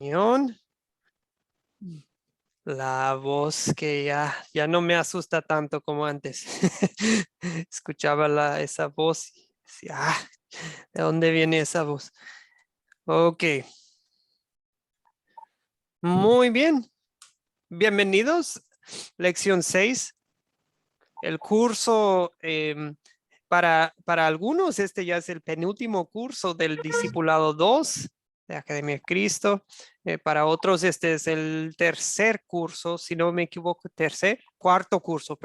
reunión. La voz que ya no me asusta tanto como antes. Escuchaba esa voz y decía, ¿de dónde viene esa voz? Ok, muy bien. Bienvenidos. Lección 6. El curso, para algunos, este ya es el penúltimo curso del Discipulado 2 de Academia de Cristo. Para otros, este es el tercer curso, si no me equivoco, cuarto curso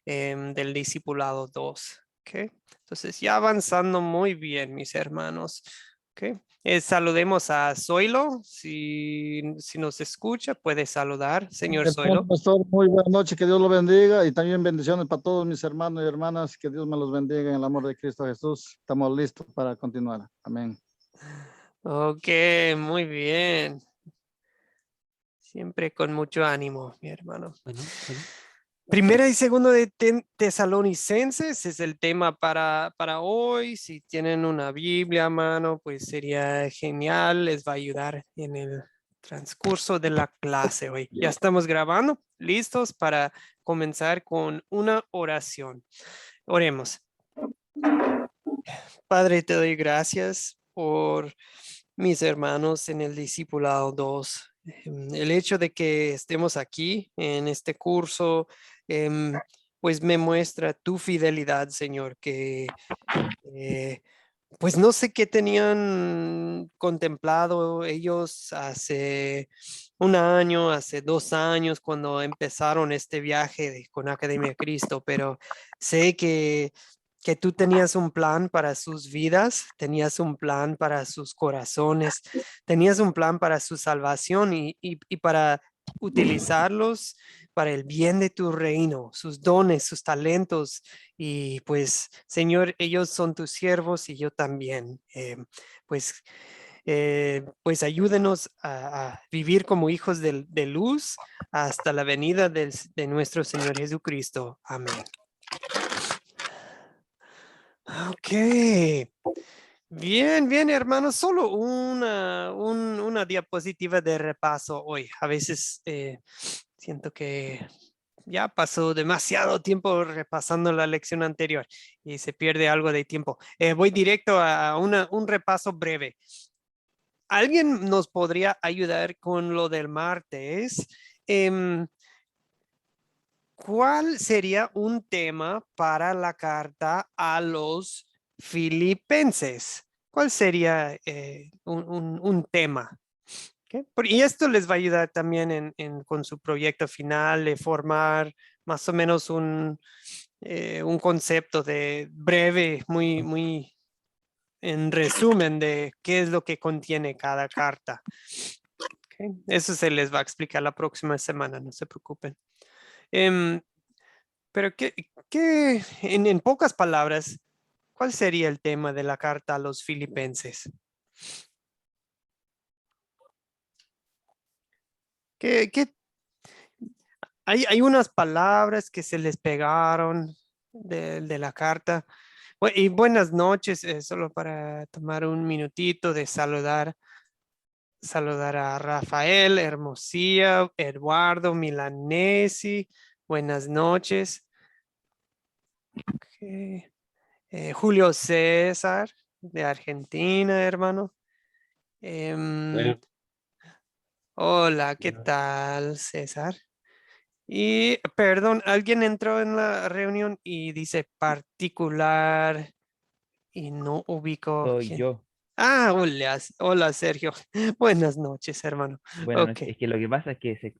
del Discipulado 2. ¿Okay? Entonces, ya avanzando muy bien, mis hermanos. ¿Okay? Saludemos a Zoilo, si nos escucha, puede saludar, señor Hermano Zoilo. pastor, muy buena noche, que Dios lo bendiga y también bendiciones para todos mis hermanos y hermanas, que Dios me los bendiga en el amor de Cristo Jesús. Estamos listos para continuar. Amén. Ok, muy bien. Siempre con mucho ánimo, mi hermano. Bueno. Primera y segundo de Tesalonicenses es el tema para hoy. Si tienen una Biblia a mano, pues sería genial. Les va a ayudar en el transcurso de la clase hoy. Ya estamos grabando, listos para comenzar con una oración. Oremos. Padre, te doy gracias por mis hermanos en el Discipulado 2. El hecho de que estemos aquí en este curso, pues me muestra tu fidelidad, Señor, que pues no sé qué tenían contemplado ellos hace un año, hace 2 años, cuando empezaron este viaje con Academia Cristo, pero sé que tú tenías un plan para sus vidas, tenías un plan para sus corazones, tenías un plan para su salvación y para utilizarlos para el bien de tu reino, sus dones, sus talentos. Y pues, Señor, ellos son tus siervos y yo también. Pues, pues ayúdenos a vivir como hijos de luz hasta la venida de nuestro Señor Jesucristo. Amén. Ok. Bien, hermanos. Solo una diapositiva de repaso hoy. A veces siento que ya pasó demasiado tiempo repasando la lección anterior y se pierde algo de tiempo. Voy directo a un repaso breve. ¿Alguien nos podría ayudar con lo del martes? ¿Cuál sería un tema para la carta a los filipenses? ¿Cuál sería un tema? ¿Okay? Y esto les va a ayudar también con su proyecto final de formar más o menos un concepto de breve, muy en resumen de qué es lo que contiene cada carta. ¿Okay? Eso se les va a explicar la próxima semana, no se preocupen. Pero en pocas palabras, ¿cuál sería el tema de la carta a los filipenses? ¿Qué hay unas palabras que se les pegaron de la carta? Y buenas noches, solo para tomar un minutito de saludar a Rafael, Hermosía, Eduardo, Milanesi. Buenas noches. Okay. Julio César, de Argentina, hermano. Hola, ¿qué tal, César? Y perdón, alguien entró en la reunión y dice particular y no ubico Soy quién. yo. Hola, Sergio. Buenas noches, hermano. Buenas Ok. noches. Es que lo que pasa es que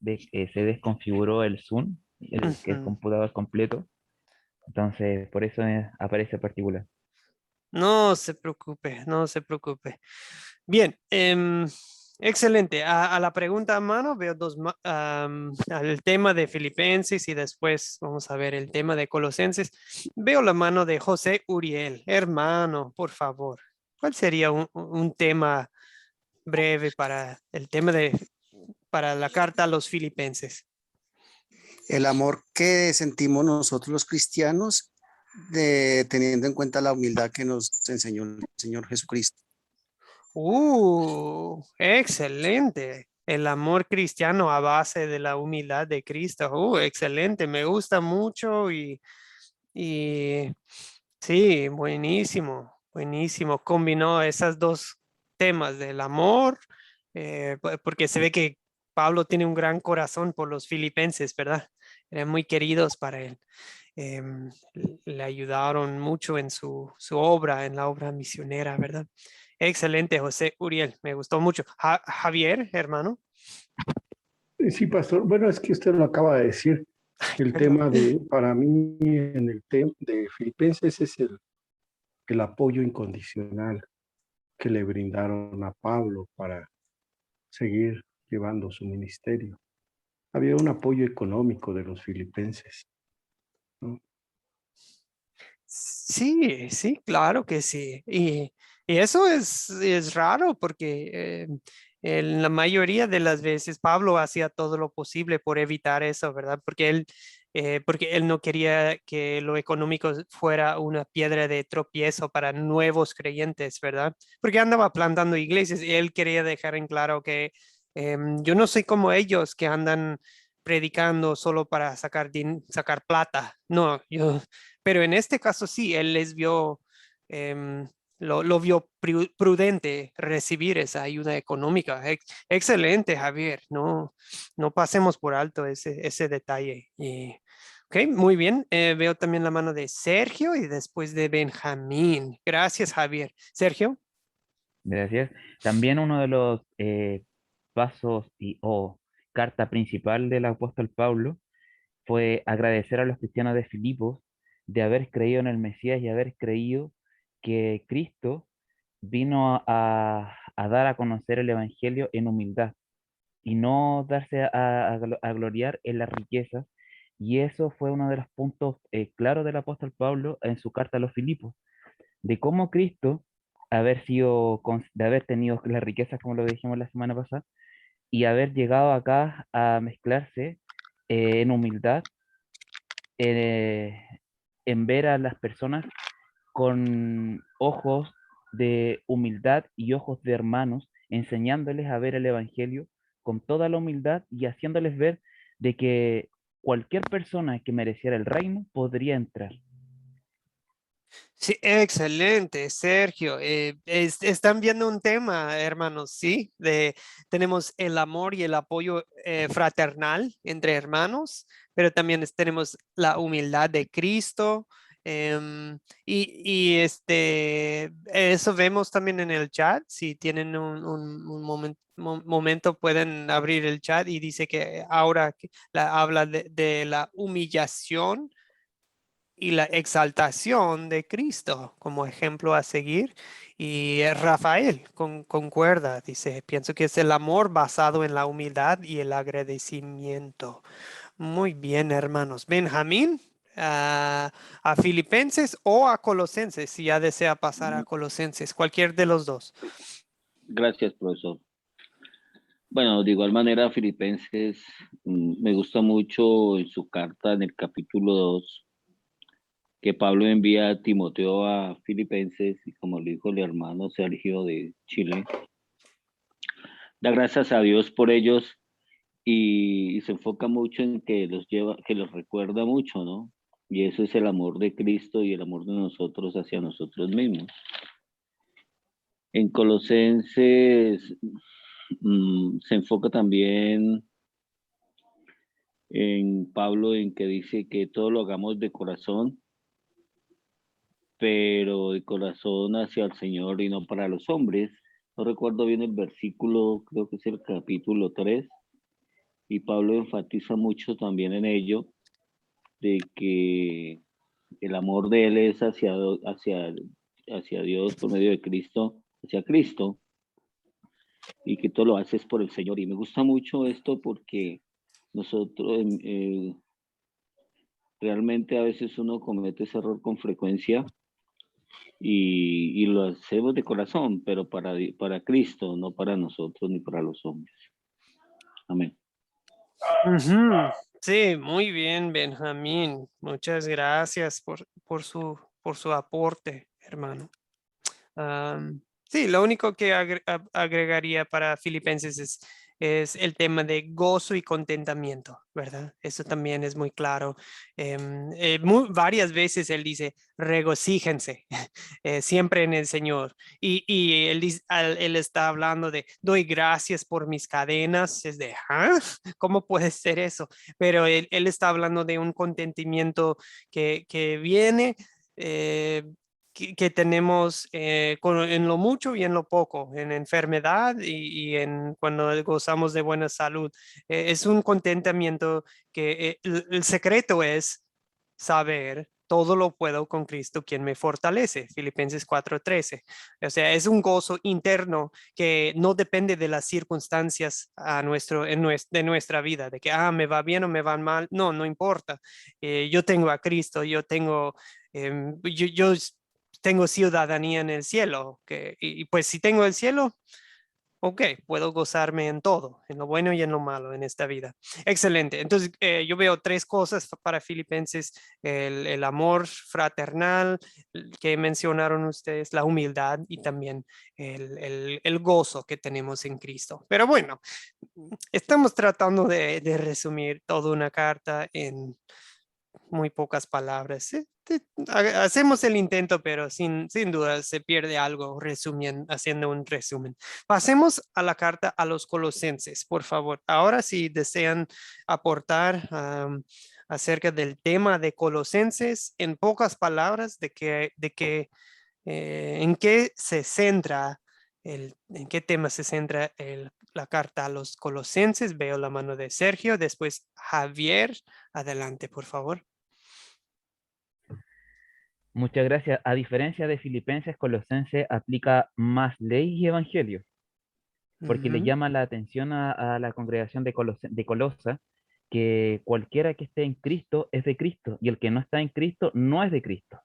se desconfiguró el Zoom, que es Ujú. computador completo. Entonces, por eso aparece particular. No se preocupe, no se preocupe. Bien, excelente. A la pregunta a mano veo al tema de Filipenses y después vamos a ver el tema de Colosenses. Veo la mano de José Uriel. Hermano, por favor, ¿cuál sería un tema breve para el tema para la carta a los Filipenses? El amor que sentimos nosotros los cristianos, teniendo en cuenta la humildad que nos enseñó el Señor Jesucristo. Excelente. El amor cristiano a base de la humildad de Cristo. Excelente. Me gusta mucho y sí, buenísimo, buenísimo. Combinó esos dos temas del amor, porque se ve que Pablo tiene un gran corazón por los filipenses, ¿verdad? Eran muy queridos para él. Em, Le ayudaron mucho en su obra, en la obra misionera, ¿verdad? Excelente, José Uriel, me gustó mucho. Javier, hermano. Sí, pastor. Bueno, es que usted lo acaba de decir. El Perdón. tema de, para mí, en el tema de Filipenses es el apoyo incondicional que le brindaron a Pablo para seguir llevando su ministerio. Había un apoyo económico de los filipenses, ¿no? Sí, sí, claro que sí. Y eso es raro porque en la mayoría de las veces Pablo hacía todo lo posible por evitar eso, ¿verdad? Porque él no quería que lo económico fuera una piedra de tropiezo para nuevos creyentes, ¿verdad? Porque andaba plantando iglesias y él quería dejar en claro que yo no soy como ellos que andan predicando solo para sacar plata. No, pero en este caso sí, él les vio, em, lo vio prudente recibir esa ayuda económica. Excelente, Javier. No, no pasemos por alto ese detalle. Ok, muy bien. Veo también la mano de Sergio y después de Benjamín. Gracias, Javier. Sergio. Gracias. También uno de los pasos o carta principal del apóstol Pablo fue agradecer a los cristianos de Filipos de haber creído en el Mesías y haber creído que Cristo vino a dar a conocer el Evangelio en humildad y no darse a gloriar en las riquezas. Y eso fue uno de los puntos claros del apóstol Pablo en su carta a los Filipos, de cómo Cristo, de haber tenido las riquezas, como lo dijimos la semana pasada, y haber llegado acá a mezclarse en humildad, eh, en ver a las personas con ojos de humildad y ojos de hermanos, enseñándoles a ver el Evangelio con toda la humildad y haciéndoles ver de que cualquier persona que mereciera el reino podría entrar. Sí, excelente, Sergio. Están viendo un tema, hermanos, ¿sí? Tenemos el amor y el apoyo fraternal entre hermanos, pero también tenemos la humildad de Cristo. Eso vemos también en el chat. Si tienen un momento, pueden abrir el chat y dice que ahora habla de la humillación y la exaltación de Cristo como ejemplo a seguir. Y Rafael concuerda, dice, pienso que es el amor basado en la humildad y el agradecimiento. Muy bien, hermanos. Benjamín, a Filipenses o a Colosenses, si ya desea pasar a Colosenses, cualquier de los dos. Gracias, profesor. Bueno, de igual manera, Filipenses, me gusta mucho en su carta en el capítulo 2 que Pablo envía a Timoteo a Filipenses y como le dijo el hermano Sergio de Chile, da gracias a Dios por ellos y se enfoca mucho en que que los recuerda mucho, ¿no? Y eso es el amor de Cristo y el amor de nosotros hacia nosotros mismos. En Colosenses se enfoca también en Pablo en que dice que todo lo hagamos de corazón, pero de corazón hacia el Señor y no para los hombres. No recuerdo bien el versículo, creo que es el capítulo 3, y Pablo enfatiza mucho también en ello, de que el amor de él es hacia Dios por medio de Cristo, hacia Cristo, y que todo lo haces por el Señor. Y me gusta mucho esto porque nosotros realmente a veces uno comete ese error con frecuencia y lo hacemos de corazón, pero para Cristo, no para nosotros ni para los hombres. Amén. Ujú. Sí, muy bien, Benjamín. Muchas gracias por su aporte, hermano. Sí, lo único que agregaría para Filipenses es el tema de gozo y contentamiento, ¿verdad? Eso también es muy claro. Varias veces él dice, regocíjense siempre en el Señor. Y él está hablando de, doy gracias por mis cadenas. Es de, ¿ah? ¿Cómo puede ser eso? Pero él está hablando de un contentamiento que viene. Que tenemos en lo mucho y en lo poco, en enfermedad y en cuando gozamos de buena salud. Es un contentamiento que el secreto es saber todo lo puedo con Cristo quien me fortalece. Filipenses 4:13. O sea, es un gozo interno que no depende de las circunstancias de nuestra vida, de que me va bien o me va mal. No, no importa. Yo tengo a Cristo, yo tengo tengo ciudadanía en el cielo, y pues si tengo el cielo, ok, puedo gozarme en todo, en lo bueno y en lo malo en esta vida. Excelente. Entonces, yo veo tres cosas para Filipenses: el amor fraternal que mencionaron ustedes, la humildad y también el gozo que tenemos en Cristo. Pero bueno, estamos tratando de resumir toda una carta en muy pocas palabras. Hacemos el intento, pero sin duda se pierde algo haciendo un resumen. Pasemos a la carta a los Colosenses, por favor. Ahora, si desean aportar acerca del tema de Colosenses, en pocas palabras, en qué se centra, en qué tema se centra la carta a los Colosenses. Veo la mano de Sergio, después Javier. Adelante, por favor. Muchas gracias. A diferencia de Filipenses, Colosenses aplica más ley y evangelio, porque le llama la atención a la congregación de Colosa que cualquiera que esté en Cristo es de Cristo y el que no está en Cristo no es de Cristo.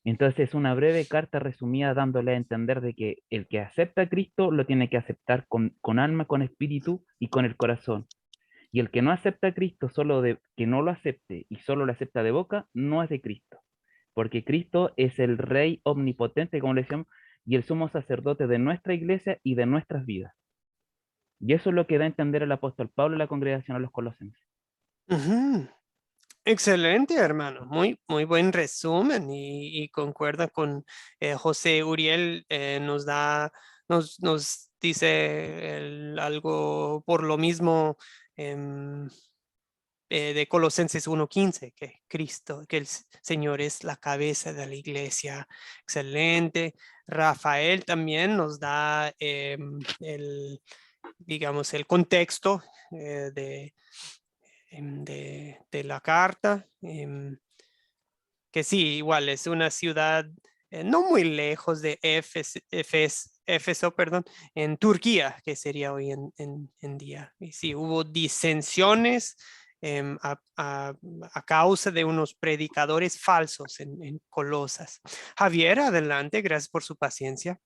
Entonces es una breve carta resumida dándole a entender de que el que acepta a Cristo lo tiene que aceptar con alma, con espíritu y con el corazón. Y el que no acepta a Cristo, que no lo acepte y solo lo acepta de boca, no es de Cristo. Porque Cristo es el Rey omnipotente, como le decíamos, y el sumo sacerdote de nuestra iglesia y de nuestras vidas. Y eso es lo que da a entender el apóstol Pablo a la congregación a los Colosenses. Excelente, hermano. Muy, muy buen resumen y concuerda con José Uriel. Nos dice algo por lo mismo de Colosenses 1:15, que el Señor es la cabeza de la iglesia. Excelente. Rafael también nos da digamos, el contexto de la carta, que sí, igual es una ciudad no muy lejos de Éfeso, perdón, en Turquía, que sería hoy en día. Y sí, hubo disensiones a causa de unos predicadores falsos en Colosas. Javier, adelante, gracias por su paciencia.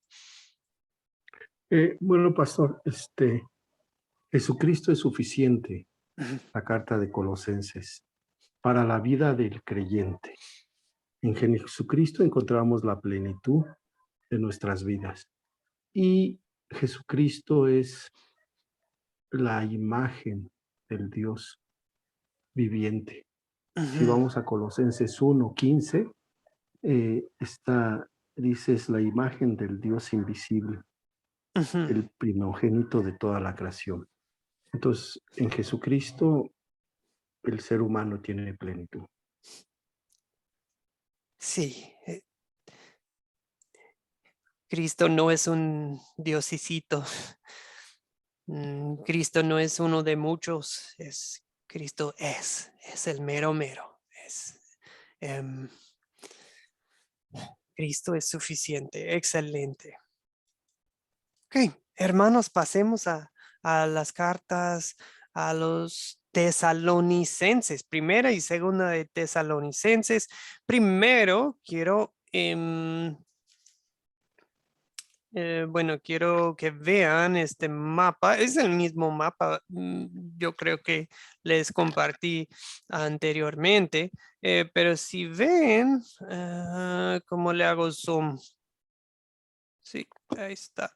Bueno, pastor, Jesucristo es suficiente, la carta de Colosenses, para la vida del creyente. En Jesucristo encontramos la plenitud de nuestras vidas. Y Jesucristo es la imagen del Dios viviente. Si vamos a Colosenses 1:15, dice, es la imagen del Dios invisible, el primogénito de toda la creación. Entonces, en Jesucristo, el ser humano tiene plenitud. Sí. Cristo no es un diosicito. Cristo no es uno de muchos. Cristo es el mero mero. Cristo es suficiente. Excelente. Ok, hermanos, pasemos a las cartas a los tesalonicenses, primera y segunda de Tesalonicenses. Primero quiero bueno, quiero que vean este mapa. Es el mismo mapa, yo creo que les compartí anteriormente, pero si ven, ¿cómo le hago zoom? Sí, ahí está.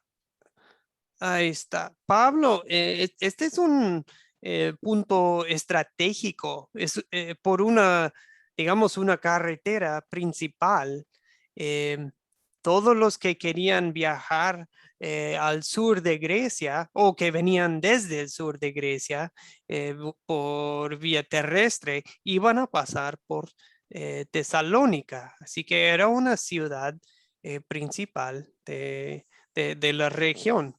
Ahí está. Pablo, este es un punto estratégico. Es por una, digamos, una carretera principal. eh, Todos los que querían viajar al sur de Grecia o que venían desde el sur de Grecia por vía terrestre iban a pasar por Tesalónica. Así que era una ciudad principal de la región.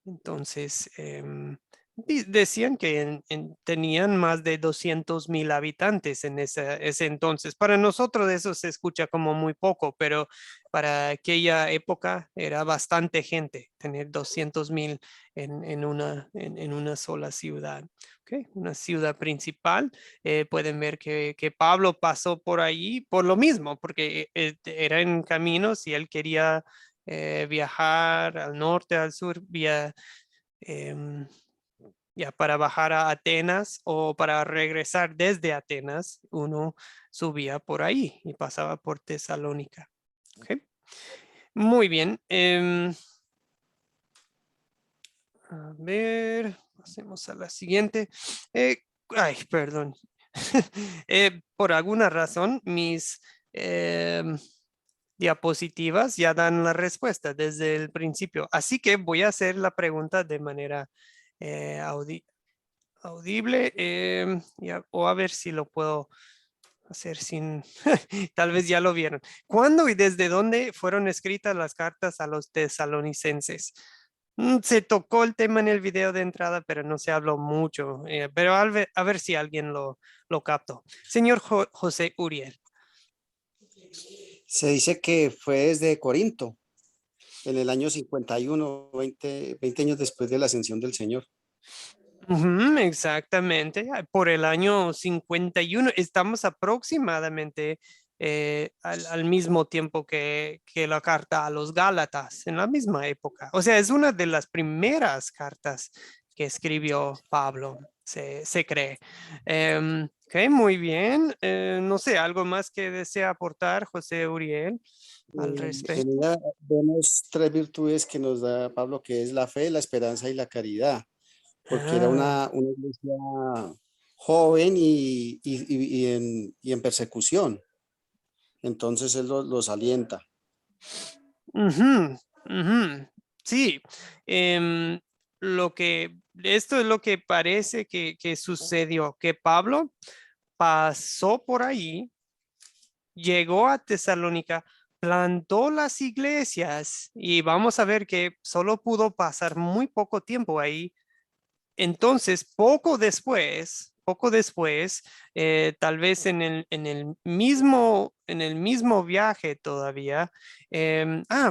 Entonces, decían que tenían más de 200,000 habitantes en ese entonces. Para nosotros eso se escucha como muy poco, pero para aquella época era bastante gente, tener 200,000 en una sola ciudad. Okay. Una ciudad principal. Pueden ver que Pablo pasó por ahí por lo mismo, porque era en camino si él quería viajar al norte, al sur, em, ya para bajar a Atenas o para regresar desde Atenas, uno subía por ahí y pasaba por Tesalónica. Okay. Muy bien. A ver, pasemos a la siguiente. Ay, perdón. Por alguna razón, mis diapositivas ya dan la respuesta desde el principio. Así que voy a hacer la pregunta de manera audible o a ver si lo puedo hacer sin, tal vez ya lo vieron. ¿Cuándo y desde dónde fueron escritas las cartas a los tesalonicenses? Se tocó el tema en el video de entrada, pero no se habló mucho. Pero a ver si alguien lo captó. Señor José Uriel. Se dice que fue desde Corinto, en el año 51, 20 años después de la ascensión del Señor. Exactamente, por el año 51 estamos aproximadamente al mismo tiempo que la carta a los Gálatas, en la misma época. O sea, es una de las primeras cartas que escribió Pablo, se cree. Ok, muy bien. No sé, ¿algo más que desea aportar, José Uriel, al En respecto? ella vemos tres virtudes que nos da Pablo, que es la fe, la esperanza y la caridad, porque era Ah. una iglesia joven y en persecución. Entonces él los alienta. Ujú, ujú. Sí, esto es lo que parece que sucedió, que Pablo pasó por ahí, llegó a Tesalónica, plantó las iglesias y vamos a ver que solo pudo pasar muy poco tiempo ahí. Entonces, poco después, tal vez en el mismo viaje todavía.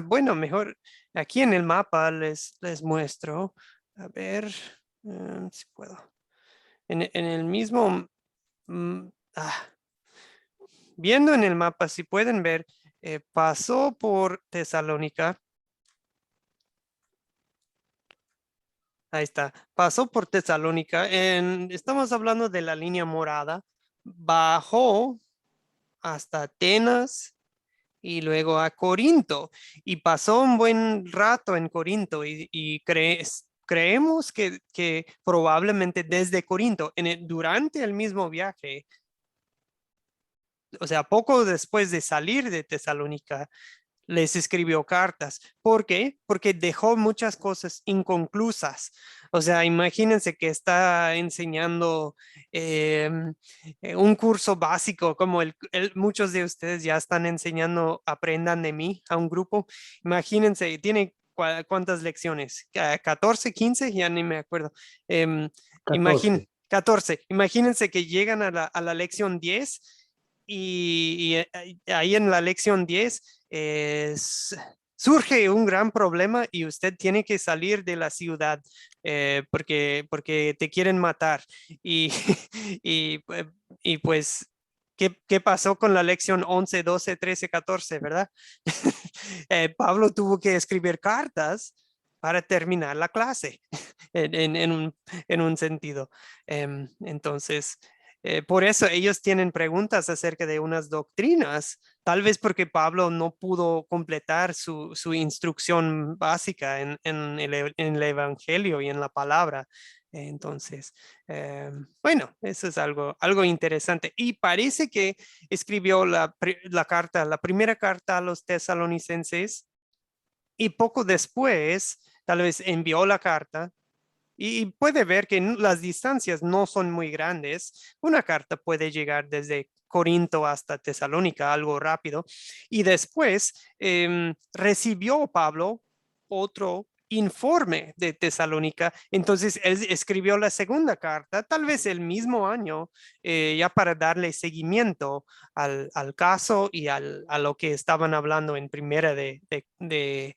Bueno, mejor aquí en el mapa les muestro. A ver si puedo. En el mismo, mm, ah, viendo en el mapa, si pueden ver, pasó por Tesalónica. Ahí está. Pasó por Tesalónica. Estamos hablando de la línea morada. Bajó hasta Atenas y luego a Corinto. Y pasó un buen rato en Corinto y creemos que probablemente desde Corinto, durante el mismo viaje, o sea, poco después de salir de Tesalónica, les escribió cartas. ¿Por qué? Porque dejó muchas cosas inconclusas. O sea, imagínense que está enseñando un curso básico, como muchos de ustedes ya están enseñando Aprendan de mí a un grupo. Imagínense, tiene cuántas lecciones, 14, 15, ya ni me acuerdo. 14. 14. Imagínense que llegan a la lección 10 y ahí en la lección 10 surge un gran problema y usted tiene que salir de la ciudad porque te quieren matar. Y, y pues, ¿qué pasó con la lección 11, 12, 13, 14, verdad? Pablo tuvo que escribir cartas para terminar la clase en un sentido. Entonces, Por eso ellos tienen preguntas acerca de unas doctrinas, tal vez porque Pablo no pudo completar su instrucción básica en el Evangelio y en la palabra. Entonces, bueno, eso es algo interesante. Y parece que escribió la primera carta a los tesalonicenses y poco después, tal vez envió la carta. Y puede ver que las distancias no son muy grandes. Una carta puede llegar desde Corinto hasta Tesalónica, algo rápido. Y después recibió Pablo otro informe de Tesalónica. Entonces él escribió la segunda carta, tal vez el mismo año, ya para darle seguimiento al caso y a lo que estaban hablando en primera de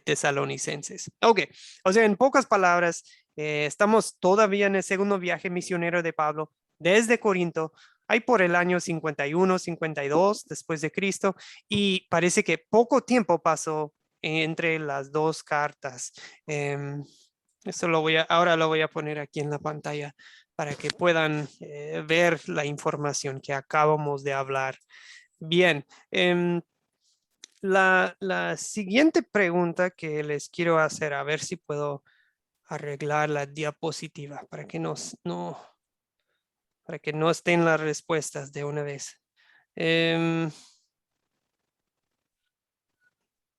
Tesalonicenses. Ok, o sea, en pocas palabras, estamos todavía en el segundo viaje misionero de Pablo desde Corinto, ahí por el año 51, 52 después de Cristo, y parece que poco tiempo pasó entre las dos cartas. Eso ahora lo voy a poner aquí en la pantalla para que puedan ver la información que acabamos de hablar. Bien, la siguiente pregunta que les quiero hacer, a ver si puedo arreglar la diapositiva para que no estén las respuestas de una vez.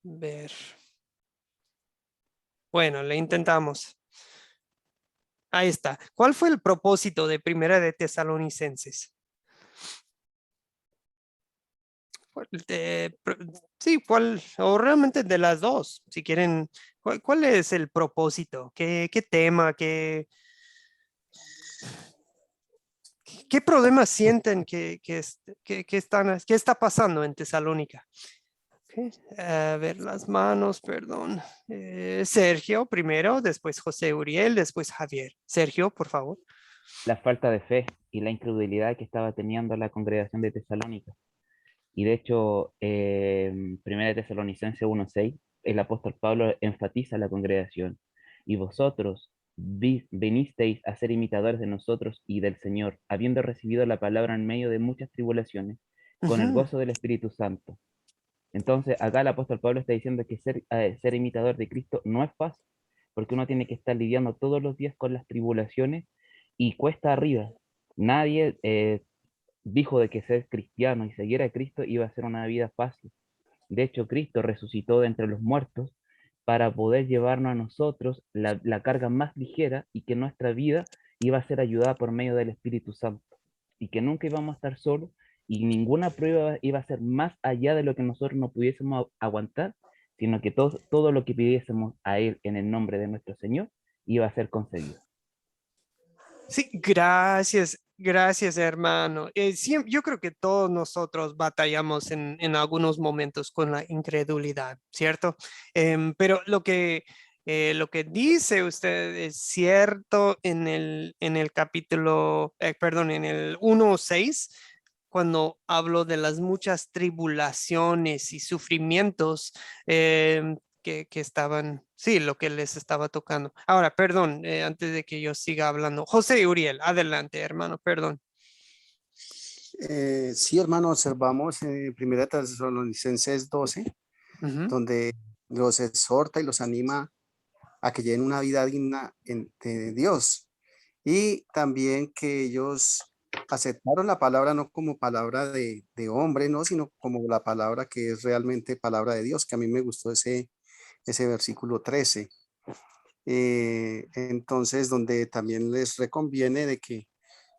Ver. Bueno, le intentamos. Ahí está. ¿Cuál fue el propósito de Primera de Tesalonicenses? Sí, o realmente de las dos, si quieren, ¿cuál es el propósito? ¿Qué tema? ¿Qué problemas sienten que está pasando en Tesalónica? Okay. A ver las manos, perdón. Sergio primero, después José Uriel, después Javier. Sergio, por favor. La falta de fe y la incredulidad que estaba teniendo la congregación de Tesalónica. Y de hecho, Primera de Tesalonicenses 1:6, el apóstol Pablo enfatiza a la congregación. Y vosotros venisteis a ser imitadores de nosotros y del Señor, habiendo recibido la palabra en medio de muchas tribulaciones, con el gozo del Espíritu Santo. Entonces, acá el apóstol Pablo está diciendo que ser imitador de Cristo no es fácil, porque uno tiene que estar lidiando todos los días con las tribulaciones y cuesta arriba. Nadie dijo de que ser cristiano y seguir a Cristo iba a ser una vida fácil. De hecho, Cristo resucitó de entre los muertos para poder llevarnos a nosotros la carga más ligera y que nuestra vida iba a ser ayudada por medio del Espíritu Santo y que nunca íbamos a estar solos y ninguna prueba iba a ser más allá de lo que nosotros no pudiésemos aguantar, sino que todo lo que pidiésemos a Él en el nombre de nuestro Señor iba a ser concedido. Sí, gracias hermano. Yo creo que todos nosotros batallamos en algunos momentos con la incredulidad, ¿cierto? Pero lo que dice usted es cierto en el capítulo, perdón, en el 1:6, cuando hablo de las muchas tribulaciones y sufrimientos que estaban, sí, lo que les estaba tocando. Ahora, perdón, antes de que yo siga hablando. José Uriel, adelante, hermano, perdón. Sí, hermano, observamos en Primera Tesalonicenses 12, donde los exhorta y los anima a que lleven una vida digna de Dios. Y también que ellos aceptaron la palabra no como palabra de hombre, no, sino como la palabra que es realmente palabra de Dios, que a mí me gustó ese versículo 13. Entonces, donde también les reconviene de que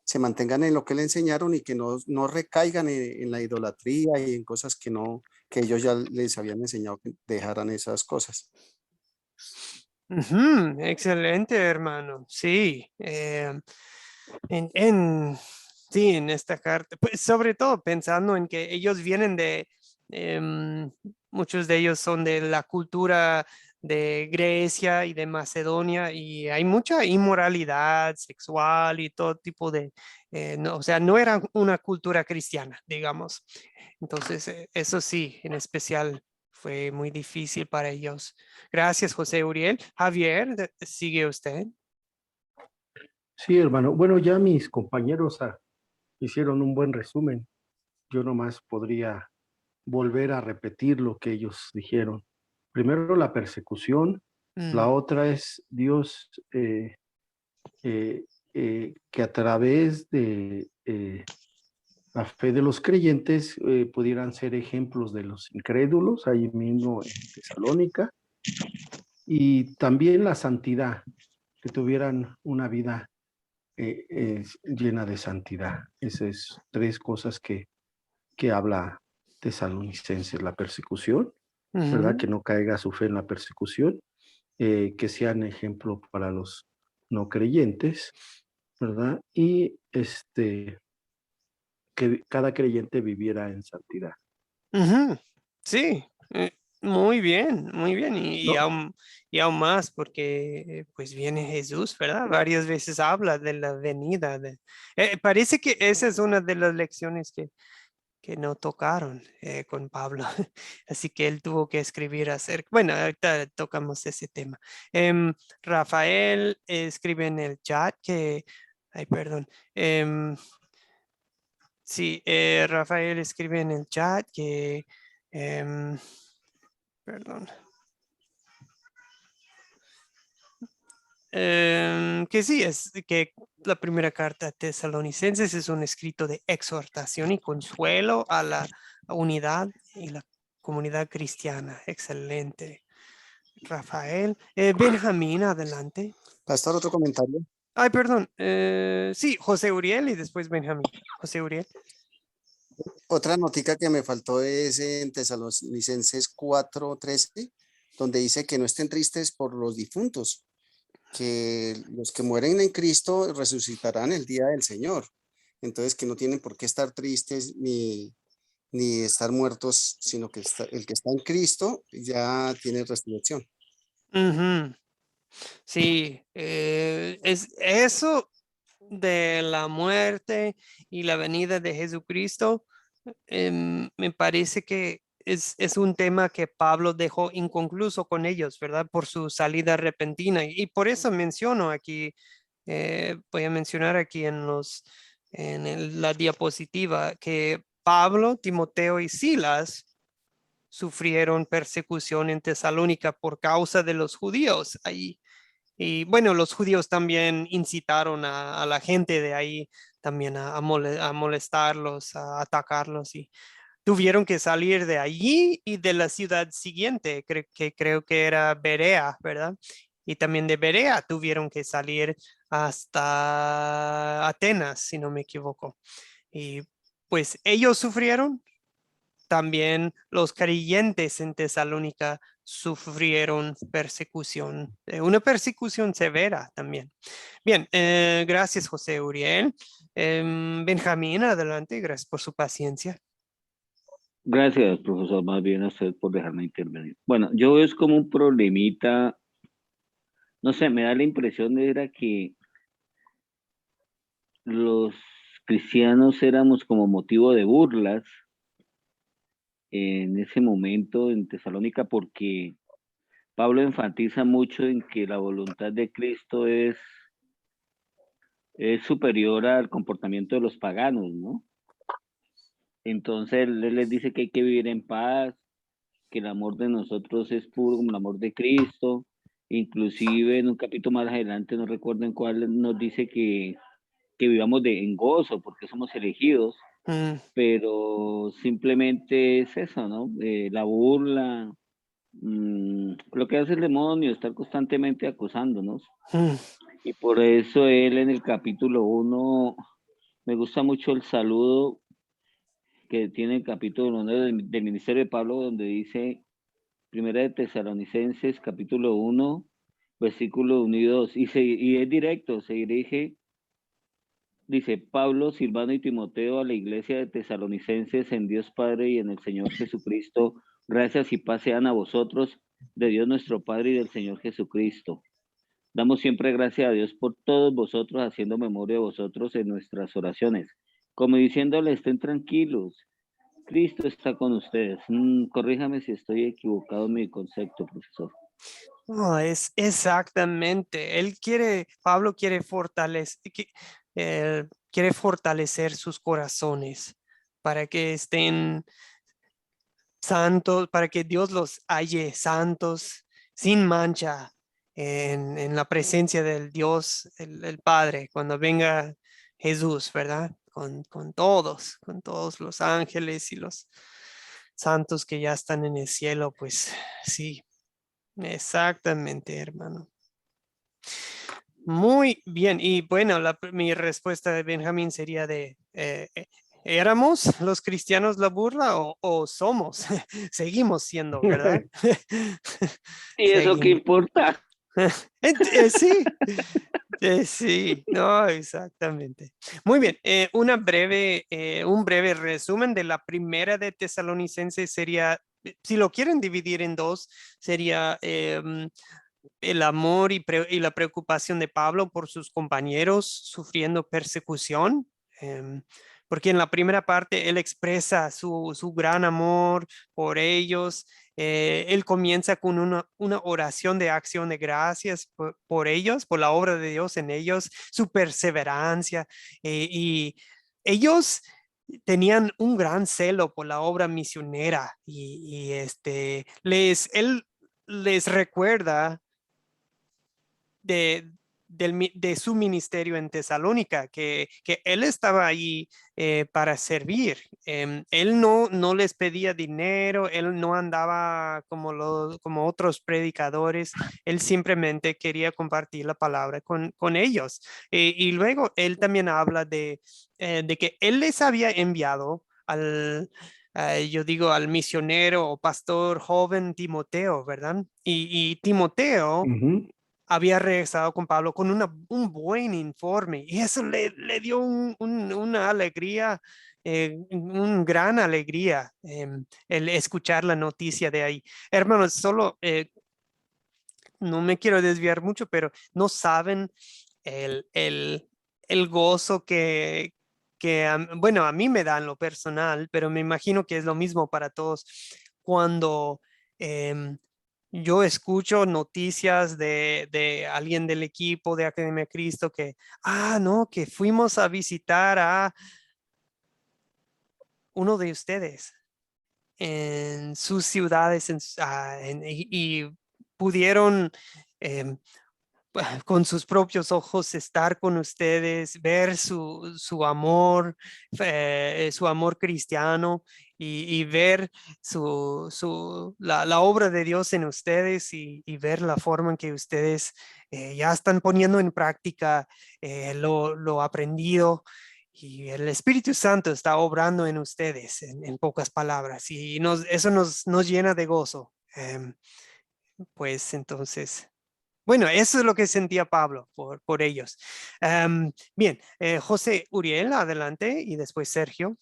se mantengan en lo que le enseñaron y que no recaigan en la idolatría y en cosas que ellos ya les habían enseñado que dejaran esas cosas. Excelente, hermano. Sí, sí, en esta carta, pues sobre todo pensando en que ellos vienen muchos de ellos son de la cultura de Grecia y de Macedonia y hay mucha inmoralidad sexual y todo tipo de, o sea, no era una cultura cristiana, digamos. Entonces, eso sí, en especial fue muy difícil para ellos. Gracias, José Uriel. Javier, sigue usted. Sí, hermano. Bueno, ya mis compañeros hicieron un buen resumen. Yo nomás podría volver a repetir lo que ellos dijeron. Primero, la persecución. La otra es Dios que a través de la fe de los creyentes pudieran ser ejemplos de los incrédulos, ahí mismo en Tesalónica, y también la santidad, que tuvieran una vida llena de santidad. Esas tres cosas que habla Tesalonicenses: la persecución, ¿verdad? Que no caiga su fe en la persecución, que sean ejemplo para los no creyentes, ¿verdad? Y que cada creyente viviera en santidad. Sí, muy bien, muy bien. No, Y aún más porque pues viene Jesús, ¿verdad? Varias veces habla de la venida. Parece que esa es una de las lecciones que no tocaron con Pablo. Así que él tuvo que escribir acerca. Bueno, ahorita tocamos ese tema. Rafael escribe en el chat que, ay, perdón. Sí, Rafael escribe en el chat que, perdón. Que sí, es que la primera carta a Tesalonicenses es un escrito de exhortación y consuelo a la unidad y la comunidad cristiana. Excelente. Rafael. Benjamín, adelante. Pastor, otro comentario. Ay, perdón. Sí, José Uriel y después Benjamín. José Uriel. Otra notica que me faltó es en Tesalonicenses 4:13, donde dice que no estén tristes por los difuntos, que los que mueren en Cristo resucitarán el día del Señor. Entonces, que no tienen por qué estar tristes ni estar muertos, sino que el que está en Cristo ya tiene resurrección. Sí, es eso de la muerte y la venida de Jesucristo. Me parece que es un tema que Pablo dejó inconcluso con ellos, ¿verdad? Por su salida repentina. Y por eso menciono aquí, voy a mencionar aquí la diapositiva, que Pablo, Timoteo y Silas sufrieron persecución en Tesalónica por causa de los judíos ahí. Y bueno, los judíos también incitaron a la gente de ahí también a molestarlos, a atacarlos y tuvieron que salir de allí y de la ciudad siguiente, creo que era Berea, ¿verdad? Y también de Berea tuvieron que salir hasta Atenas, si no me equivoco. Y pues ellos sufrieron, también los creyentes en Tesalónica sufrieron persecución, una persecución severa también. Bien, gracias José Uriel. Benjamín, adelante, gracias por su paciencia. Gracias, profesor, más bien a usted por dejarme intervenir. Bueno, yo veo es como un problemita, no sé, me da la impresión de era que los cristianos éramos como motivo de burlas en ese momento en Tesalónica porque Pablo enfatiza mucho en que la voluntad de Cristo es superior al comportamiento de los paganos, ¿no? Entonces él les dice que hay que vivir en paz, que el amor de nosotros es puro como el amor de Cristo. Inclusive en un capítulo más adelante, no recuerdo en cuál, nos dice que vivamos en gozo porque somos elegidos, pero simplemente es eso, ¿no? La burla, lo que hace el demonio, estar constantemente acusándonos. Y por eso él en el capítulo 1, me gusta mucho el saludo que tiene el capítulo 1 del ministerio de Pablo, donde dice, Primera de Tesalonicenses, capítulo 1, versículo 1 y 2, y es directo, se dirige, dice, Pablo, Silvano y Timoteo a la iglesia de Tesalonicenses en Dios Padre y en el Señor Jesucristo, gracias y paz sean a vosotros, de Dios nuestro Padre y del Señor Jesucristo. Damos siempre gracias a Dios por todos vosotros, haciendo memoria de vosotros en nuestras oraciones, como diciéndole, estén tranquilos, Cristo está con ustedes. Corríjame si estoy equivocado en mi concepto, profesor. No, es exactamente. Pablo quiere fortalecer, quiere fortalecer sus corazones para que estén santos, para que Dios los halle santos, sin mancha, en la presencia del Dios, el Padre, cuando venga Jesús, ¿verdad? Con todos los ángeles y los santos que ya están en el cielo, pues sí, exactamente, hermano. Muy bien, y bueno, mi respuesta de Benjamín sería ¿éramos los cristianos la burla o somos? Seguimos siendo, ¿verdad? ¿Y eso qué Seguimos. importa? Sí, sí, no, exactamente. Muy bien, un breve resumen de la primera de Tesalonicenses sería, si lo quieren dividir en dos, sería el amor y la preocupación de Pablo por sus compañeros sufriendo persecución, porque en la primera parte él expresa su gran amor por ellos. Él comienza con una oración de acción de gracias por ellos, por la obra de Dios en ellos, su perseverancia, y ellos tenían un gran celo por la obra misionera él les recuerda de, de su ministerio en Tesalónica, que él estaba ahí para servir. Él no les pedía dinero, él no andaba como otros predicadores, él simplemente quería compartir la palabra con ellos. Y luego él también habla de que él les había enviado yo digo al misionero o pastor joven Timoteo, ¿verdad? Y Timoteo Ujú. había regresado con Pablo con un buen informe y eso le dio una alegría, una gran alegría, el escuchar la noticia de ahí. Hermanos, solo no me quiero desviar mucho, pero no saben el gozo bueno, a mí me da en lo personal, pero me imagino que es lo mismo para todos cuando em, yo escucho noticias de alguien del equipo de Academia Cristo no, que fuimos a visitar a uno de ustedes en sus ciudades y pudieron em, con sus propios ojos estar con ustedes, ver su amor cristiano y ver la obra de Dios en ustedes y ver la forma en que ustedes ya están poniendo en práctica lo aprendido. Y el Espíritu Santo está obrando en ustedes, en pocas palabras, y eso nos llena de gozo. Pues entonces, bueno, eso es lo que sentía Pablo por ellos. Bien, José Uriel, adelante, y después Sergio.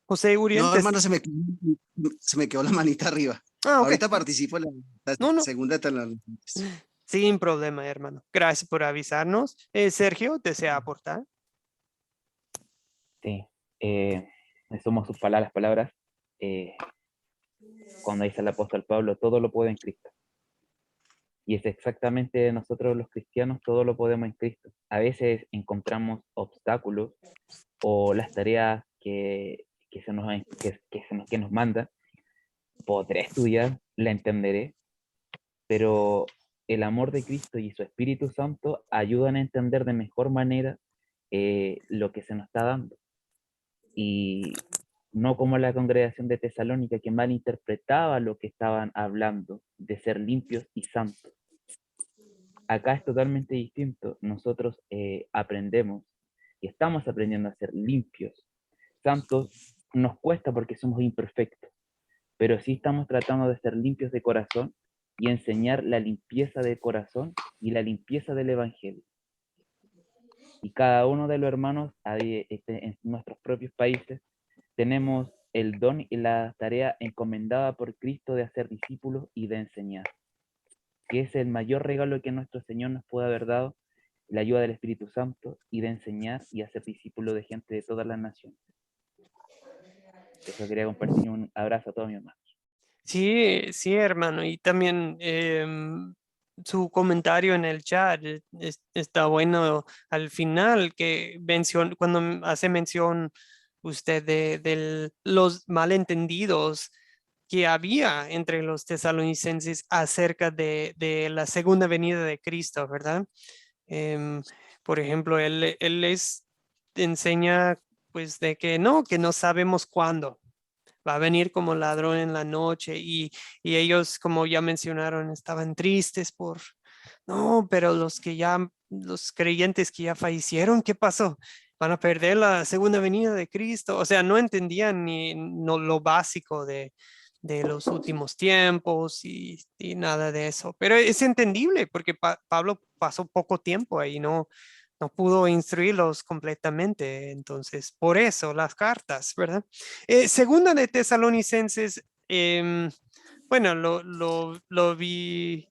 José Uriel, No, hermano, se me quedó la manita arriba. ok. Ahorita participo en la No, no, segunda de la... sin problema, hermano. Gracias por avisarnos. Sergio, ¿desea aportar? Sí, eh, somos sus palabras. eh, Cuando dice el apóstol Pablo, todo lo puede en Cristo. Y es exactamente nosotros los cristianos, todo lo podemos en Cristo. A veces encontramos obstáculos o las tareas que nos manda. Podré estudiar, la entenderé, pero el amor de Cristo y su Espíritu Santo ayudan a entender de mejor manera lo que se nos está dando. Y no como la congregación de Tesalónica que malinterpretaba lo que estaban hablando de ser limpios y santos. Acá es totalmente distinto. Nosotros aprendemos y estamos aprendiendo a ser limpios. Santos nos cuesta porque somos imperfectos, pero sí estamos tratando de ser limpios de corazón y enseñar la limpieza de corazón y la limpieza del Evangelio. Y cada uno de los hermanos en nuestros propios países tenemos el don y la tarea encomendada por Cristo de hacer discípulos y de enseñar, que es el mayor regalo que nuestro Señor nos puede haber dado, la ayuda del Espíritu Santo y de enseñar y hacer discípulos de gente de todas las naciones. Eso quería compartir, un abrazo a todos mis hermanos. Sí, sí, hermano. Y también su comentario en el chat está bueno al final, que cuando hace mención usted de los malentendidos que había entre los tesalonicenses acerca de la segunda venida de Cristo, ¿verdad? Em, por ejemplo, él les enseña pues de que no sabemos cuándo. Va a venir como ladrón en la noche y ellos, como ya mencionaron, estaban tristes pero los creyentes que ya fallecieron, ¿qué pasó? Van a perder la segunda venida de Cristo. O sea, no entendían ni no, lo básico de los últimos tiempos y nada de eso. Pero es entendible porque Pablo pasó poco tiempo ahí, no pudo instruirlos completamente. Entonces, por eso las cartas, ¿verdad? Segunda de Tesalonicenses, bueno, lo vi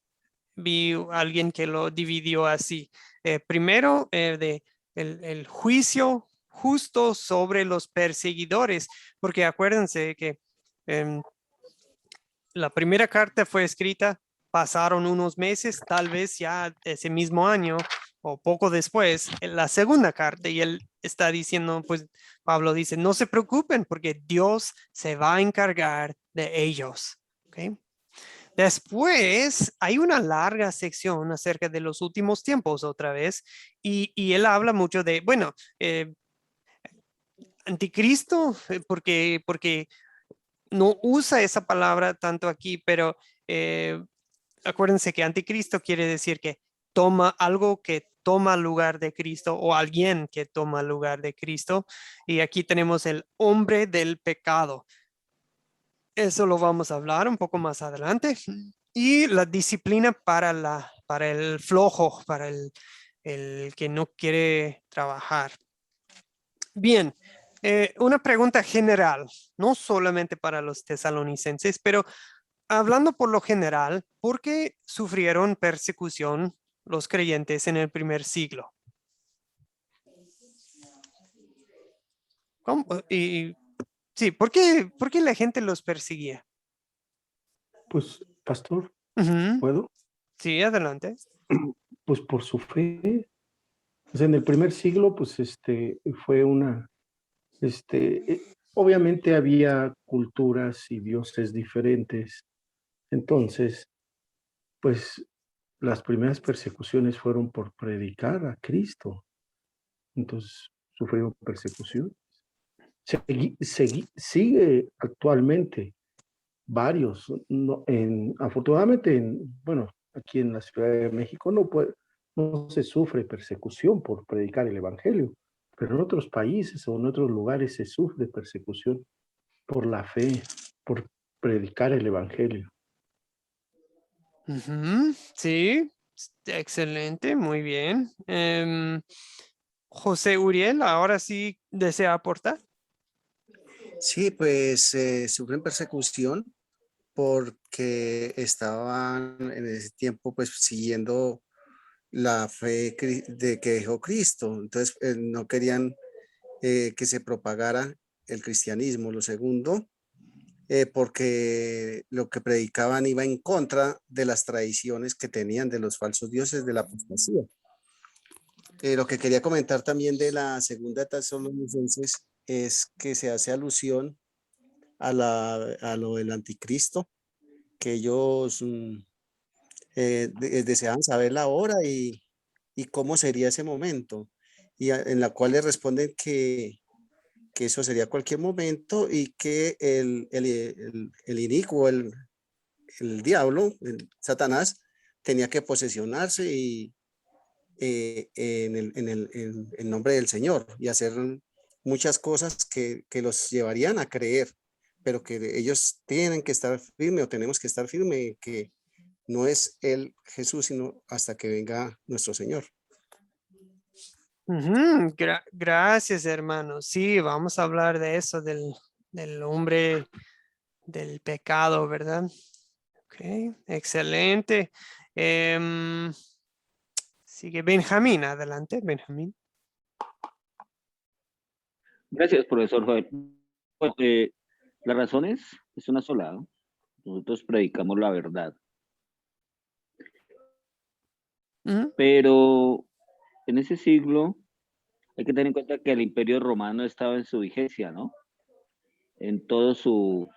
alguien que lo dividió así. Primero, el juicio justo sobre los perseguidores, porque acuérdense que em, la primera carta fue escrita, pasaron unos meses, tal vez ya ese mismo año o poco después, en la segunda carta, y él está diciendo, pues Pablo dice, no se preocupen porque Dios se va a encargar de ellos. ¿Okay? Después hay una larga sección acerca de los últimos tiempos otra vez, y él habla mucho de, bueno, anticristo, porque no usa esa palabra tanto aquí, pero acuérdense que anticristo quiere decir que toma algo que toma lugar de Cristo o alguien que toma lugar de Cristo. Y aquí tenemos el hombre del pecado. Eso lo vamos a hablar un poco más adelante. Y la disciplina para el flojo, para el que no quiere trabajar. Bien, una pregunta general, no solamente para los tesalonicenses, pero hablando por lo general, ¿por qué sufrieron persecución los creyentes en el primer siglo? ¿Cómo? Sí, ¿por qué la gente los perseguía? Pues, pastor, Ujú. ¿puedo? Sí, adelante. Pues por su fe. Pues en el primer siglo, pues fue obviamente había culturas y dioses diferentes. Entonces, pues las primeras persecuciones fueron por predicar a Cristo. Entonces, sufrieron persecución. Sigue actualmente varios. Afortunadamente, bueno, aquí en la Ciudad de México no se sufre persecución por predicar el Evangelio, pero en otros países o en otros lugares se sufre persecución por la fe, por predicar el Evangelio. Ujú. Sí, excelente, muy bien. José Uriel, ahora sí desea aportar. Sí, pues sufren persecución porque estaban en ese tiempo pues siguiendo la fe de que dejó Cristo. Entonces no querían que se propagara el cristianismo. Lo segundo, porque lo que predicaban iba en contra de las tradiciones que tenían de los falsos dioses de la apostasía. Lo que quería comentar también de la segunda de Tesalonicenses es que se hace alusión a lo del anticristo, que ellos deseaban saber la hora y cómo sería ese momento, en la cual le responden que eso sería cualquier momento y que el inicuo, el diablo, el Satanás, tenía que posesionarse en nombre del Señor y hacer muchas cosas que los llevarían a creer, pero que ellos tienen que estar firmes o tenemos que estar firmes, que no es el Jesús, sino hasta que venga nuestro Señor. Ujú. Gracias, hermano. Sí, vamos a hablar de eso, del hombre del pecado, ¿verdad? Ok, excelente. Sigue Benjamín, adelante, Benjamín. Gracias, profesor Joel. Bueno, la razón es una sola, ¿no? Nosotros predicamos la verdad. Pero en ese siglo hay que tener en cuenta que el Imperio Romano estaba en su vigencia, ¿no? En todo su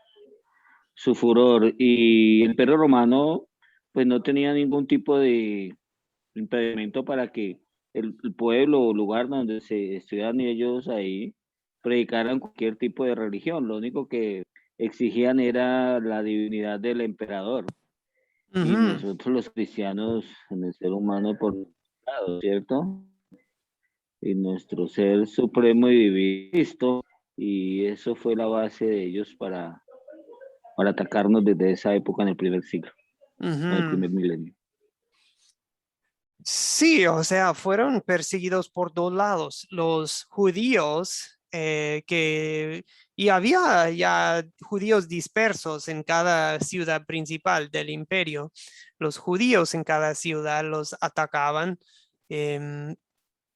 furor. Y el Imperio Romano, pues no tenía ningún tipo de impedimento para que el pueblo o lugar donde se estudiaran ellos ahí predicaran cualquier tipo de religión. Lo único que exigían era la divinidad del emperador. Y Ujú. nosotros los cristianos, en el ser humano por lado, ¿cierto? Y nuestro ser supremo y divino, Cristo, y eso fue la base de ellos para atacarnos desde esa época en el primer siglo, en el Ujú. primer milenio. Sí, o sea, fueron perseguidos por dos lados. Los judíos, y había ya judíos dispersos en cada ciudad principal del imperio. Los judíos en cada ciudad los atacaban, em,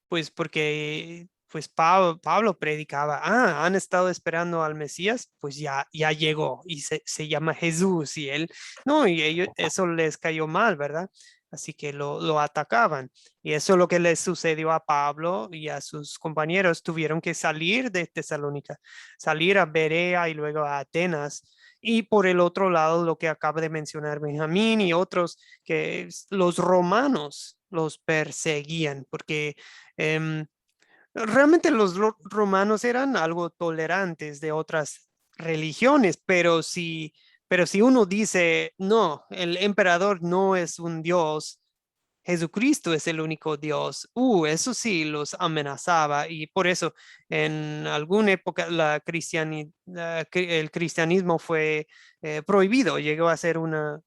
pues porque pues Pablo predicaba, han estado esperando al Mesías, pues ya llegó y se llama Jesús y él, no, y ellos, eso les cayó mal, ¿verdad? Así que lo atacaban. Y eso es lo que les sucedió a Pablo y a sus compañeros. Tuvieron que salir de Tesalónica, salir a Berea y luego a Atenas. Y por el otro lado, lo que acaba de mencionar Benjamín y otros, que los romanos los perseguían, porque realmente los romanos eran algo tolerantes de otras religiones, pero si uno dice, no, el emperador no es un dios, Jesucristo es el único Dios. Eso sí los amenazaba y por eso en alguna época el cristianismo fue prohibido, llegó a ser bueno,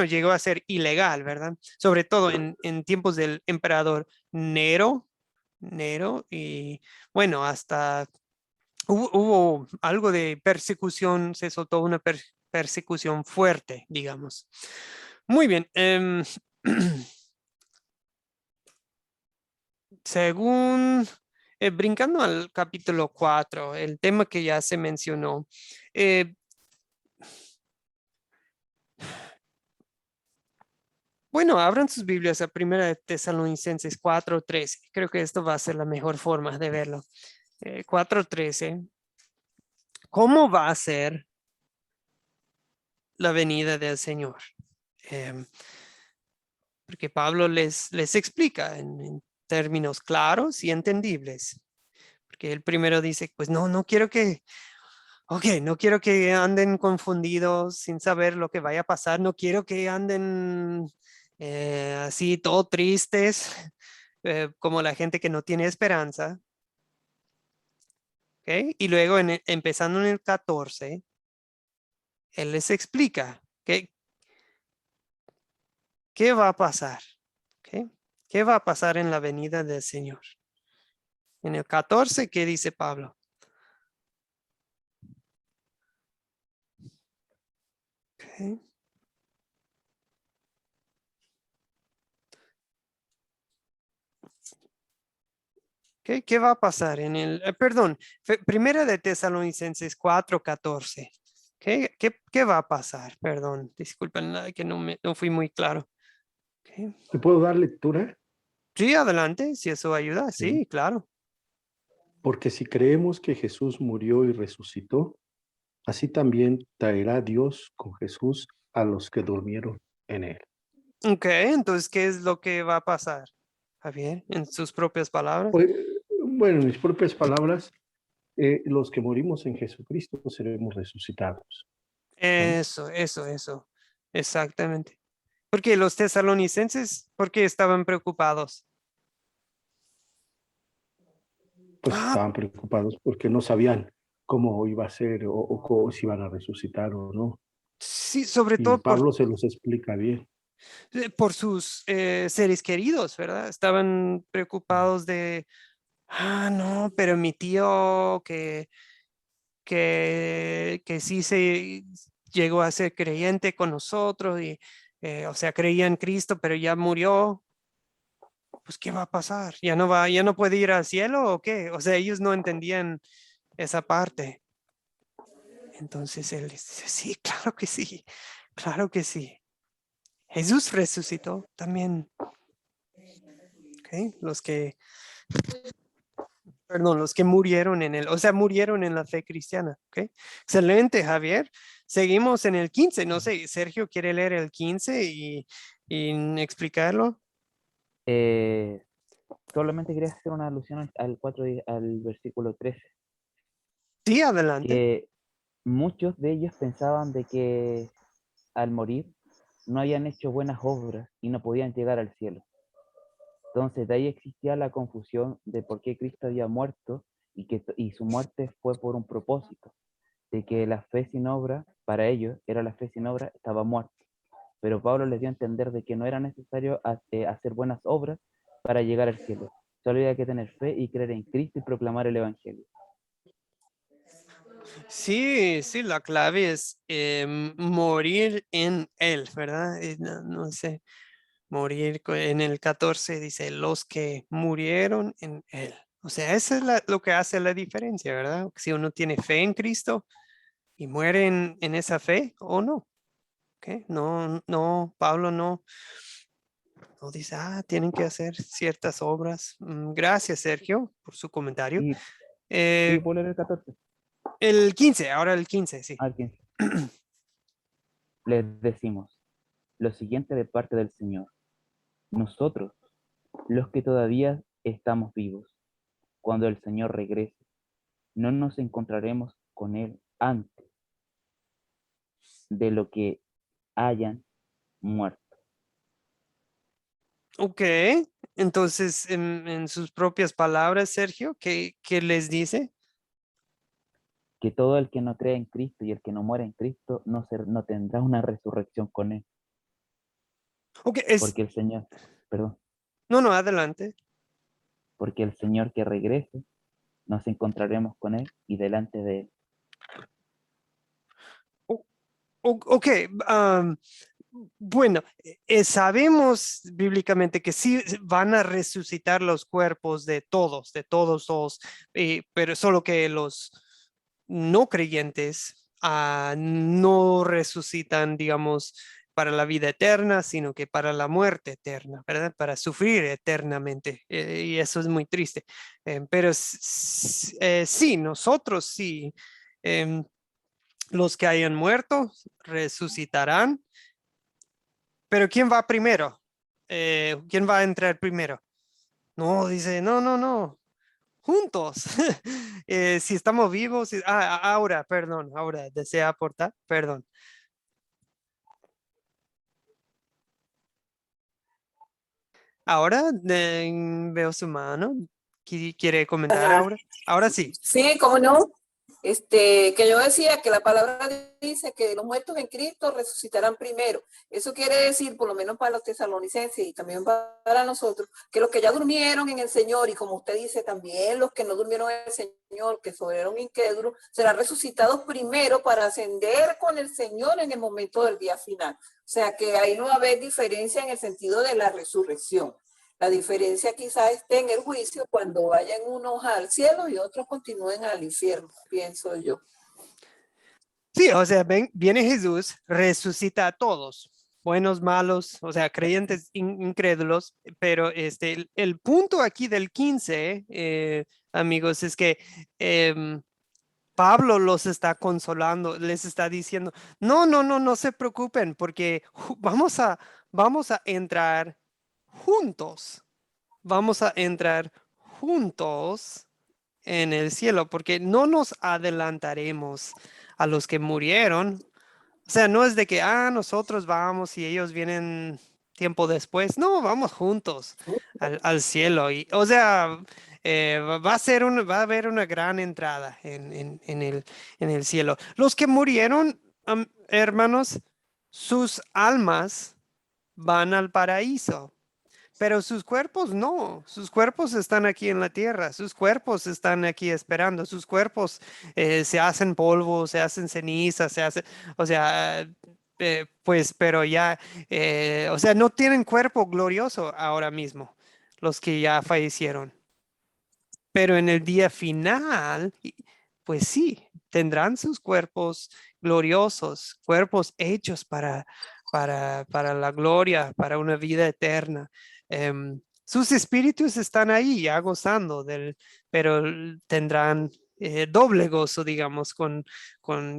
llegó a ser ilegal, ¿verdad? Sobre todo en tiempos del emperador Nero y bueno, hasta hubo algo de persecución, se soltó una persecución fuerte, digamos. Muy bien. Según, brincando al capítulo 4, el tema que ya se mencionó, eh, bueno, abran sus Biblias a Primera de Tesalonicenses 4:13. Creo que esto va a ser la mejor forma de verlo. 4:13. ¿Cómo va a ser la venida del Señor? Em, Porque Pablo les explica en términos claros y entendibles. Porque el primero dice, pues no quiero no quiero que anden confundidos sin saber lo que vaya a pasar, no quiero que anden así todo tristes, como la gente que no tiene esperanza. ¿Ok? Y luego empezando en el 14, él les explica qué va a pasar. ¿Ok? ¿Qué va a pasar en la venida del Señor? En el 14, ¿qué dice Pablo? ¿Ok? ¿Qué va a pasar en perdón, Primera de Tesalonicenses 4:14? ¿Qué va a pasar? Perdón, disculpen que no fui muy claro. ¿Ok? ¿Te puedo dar lectura? Sí, adelante, si eso ayuda. Sí. Sí, claro. Porque si creemos que Jesús murió y resucitó, así también traerá Dios con Jesús a los que durmieron en él. Ok, entonces, ¿qué es lo que va a pasar? Javier, en sus propias palabras. Pues, bueno, en mis propias palabras, los que morimos en Jesucristo seremos resucitados, ¿no? Eso. Exactamente. Porque los tesalonicenses, ¿por qué estaban preocupados? Pues Ah, estaban preocupados porque no sabían cómo iba a ser o si iban a resucitar o no. sí, sobre Y todo Pablo se los explica bien. por sus seres queridos, ¿verdad? Estaban preocupados de, no, pero mi tío que sí se llegó a ser creyente con nosotros y, o sea, creía en Cristo, pero ya murió. Pues, ¿qué va a pasar? ¿Ya no puede ir al cielo o qué? O sea, ellos no entendían esa parte. Entonces él dice, sí, claro que sí, claro que sí. Jesús resucitó también. Okay. Los que murieron en él, o sea, murieron en la fe cristiana. Okay. Excelente, Javier. Seguimos en el 15. No sé, Sergio quiere leer el 15 y explicarlo. Solamente quería hacer una alusión al versículo 13, Sí, adelante. que muchos de ellos pensaban de que al morir no habían hecho buenas obras y no podían llegar al cielo. Entonces de ahí existía la confusión de por qué Cristo había muerto y su muerte fue por un propósito, de que la fe sin obra, para ellos era la fe sin obra, estaba muerta. Pero Pablo les dio a entender de que no era necesario hacer buenas obras para llegar al cielo. Solo había que tener fe y creer en Cristo y proclamar el Evangelio. Sí, sí, la clave es morir en él, ¿verdad? No sé, morir en el 14 dice, los que murieron en él. O sea, eso es lo que hace la diferencia, ¿verdad? Si uno tiene fe en Cristo y muere en esa fe o no. ¿Okay? No, Pablo no dice, tienen que hacer ciertas obras. Gracias, Sergio, por su comentario. Y Eh, puedo leer el 14. el 15, ahora el 15, sí. Al 15. Les decimos lo siguiente de parte del Señor. Nosotros, los que todavía estamos vivos, cuando el Señor regrese, no nos encontraremos con Él antes de lo que hayan muerto. Ok, entonces en sus propias palabras, Sergio, ¿qué les dice? Que todo el que no cree en Cristo y el que no muere en Cristo no tendrá una resurrección con Él. Ok, Porque el Señor, perdón, no, adelante. porque el Señor que regrese, nos encontraremos con Él y delante de Él. Ok, bueno, sabemos bíblicamente que sí van a resucitar los cuerpos de todos, pero solo que los no creyentes no resucitan, digamos, para la vida eterna, sino que para la muerte eterna, ¿verdad? Para sufrir eternamente. Y eso es muy triste. Pero sí, nosotros sí. Los que hayan muerto resucitarán. Pero ¿quién va primero? ¿Quién va a entrar primero? No, dice, no. Juntos. Si estamos vivos. Ahora, desea aportar, perdón. Ahora veo su mano. ¿Quiere comentar ahora? Ahora sí. Sí, cómo no. Que yo decía que la palabra dice que los muertos en Cristo resucitarán primero. Eso quiere decir, por lo menos para los tesalonicenses y también para nosotros, que los que ya durmieron en el Señor, y como usted dice también, los que no durmieron en el Señor, que fueron incrédulos, serán resucitados primero para ascender con el Señor en el momento del día final. O sea que ahí no va a haber diferencia en el sentido de la resurrección. La diferencia quizás esté en el juicio cuando vayan unos al cielo y otros continúen al infierno, pienso yo. Sí, o sea, viene Jesús, resucita a todos, buenos, malos, o sea, creyentes, incrédulos, pero el punto aquí del 15, amigos, es que Pablo los está consolando, les está diciendo, no se preocupen, porque vamos a entrar juntos, en el cielo, porque no nos adelantaremos a los que murieron. O sea, no es de que, nosotros vamos y ellos vienen tiempo después. No, vamos juntos al cielo. Y, o sea, va a haber una gran entrada en el cielo. Los que murieron, hermanos, sus almas van al paraíso. Pero sus cuerpos no, sus cuerpos están aquí en la tierra, sus cuerpos están aquí esperando, sus cuerpos se hacen polvo, se hacen ceniza, o sea, pues, pero ya, o sea, no tienen cuerpo glorioso ahora mismo, los que ya fallecieron. Pero en el día final, pues sí, tendrán sus cuerpos gloriosos, cuerpos hechos para la gloria, para una vida eterna. Sus espíritus están ahí ya gozando pero tendrán doble gozo, digamos,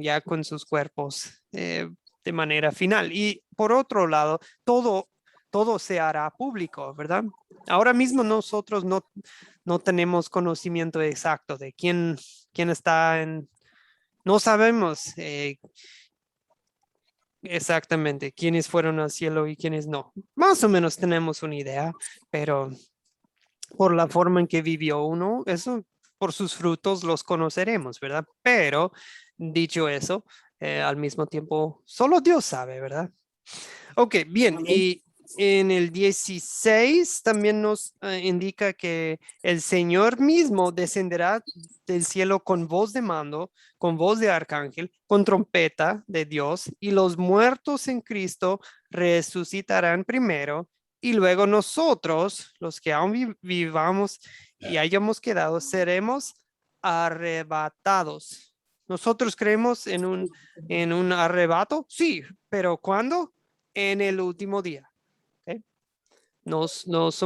ya con sus cuerpos de manera final. Y por otro lado, todo se hará público, ¿verdad? Ahora mismo nosotros no tenemos conocimiento exacto de quién está no sabemos exactamente quiénes fueron al cielo y quiénes no. Más o menos tenemos una idea, pero por la forma en que vivió uno, eso por sus frutos los conoceremos, ¿verdad? Pero dicho eso, al mismo tiempo, solo Dios sabe, ¿verdad? Ok, bien. Amén. Y en el 16 también nos indica que el Señor mismo descenderá del cielo con voz de mando, con voz de arcángel, con trompeta de Dios, y los muertos en Cristo resucitarán primero, y luego nosotros, los que aún vivamos y hayamos quedado, seremos arrebatados. ¿Nosotros creemos en un arrebato? Sí, pero ¿cuándo? En el último día. ¿Okay? Nosotros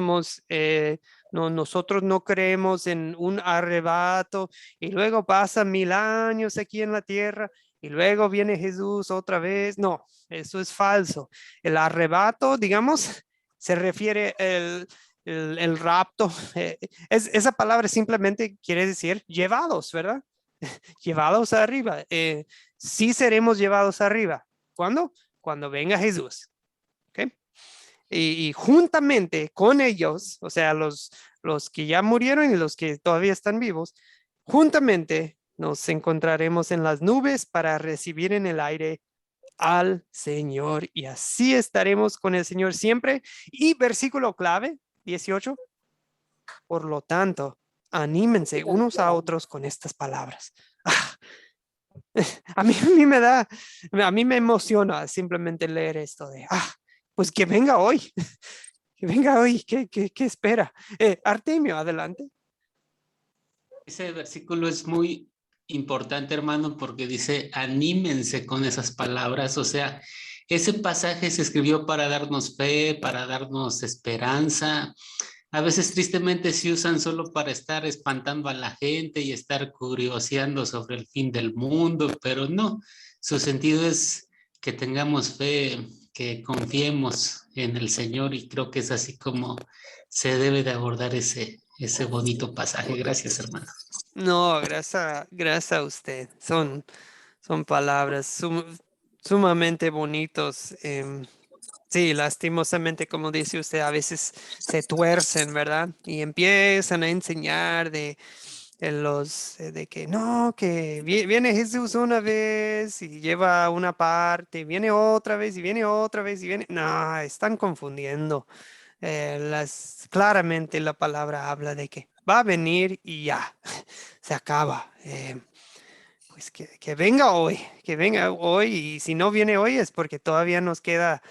no creemos en un arrebato y luego pasan 1000 años aquí en la tierra y luego viene Jesús otra vez. No, eso es falso. El arrebato, digamos, se refiere el rapto. Esa palabra simplemente quiere decir llevados, ¿verdad? Llevados arriba. Sí seremos llevados arriba. ¿Cuándo? Cuando venga Jesús. ¿Okay? Y juntamente con ellos, o sea, los que ya murieron y los que todavía están vivos, juntamente nos encontraremos en las nubes para recibir en el aire al Señor. Y así estaremos con el Señor siempre. Y versículo clave, 18. Por lo tanto, anímense unos a otros con estas palabras. A mí me emociona simplemente leer esto de, pues que venga hoy, que venga hoy, ¿qué espera? Artemio, adelante. Ese versículo es muy importante, hermano, porque dice, anímense con esas palabras. O sea, ese pasaje se escribió para darnos fe, para darnos esperanza. A veces tristemente se usan solo para estar espantando a la gente y estar curioseando sobre el fin del mundo, pero no, su sentido es que tengamos fe, que confiemos en el Señor, y creo que es así como se debe de abordar ese bonito pasaje. Gracias, hermano. No, gracias a usted. Son palabras sumamente bonitos. Sí, lastimosamente, como dice usted, a veces se tuercen, ¿verdad? Y empiezan a enseñar de que no, que viene Jesús una vez y lleva una parte, viene otra vez y viene otra vez y viene. No, están confundiendo. Claramente la palabra habla de que va a venir y ya, se acaba. Pues que venga hoy, y si no viene hoy es porque todavía nos queda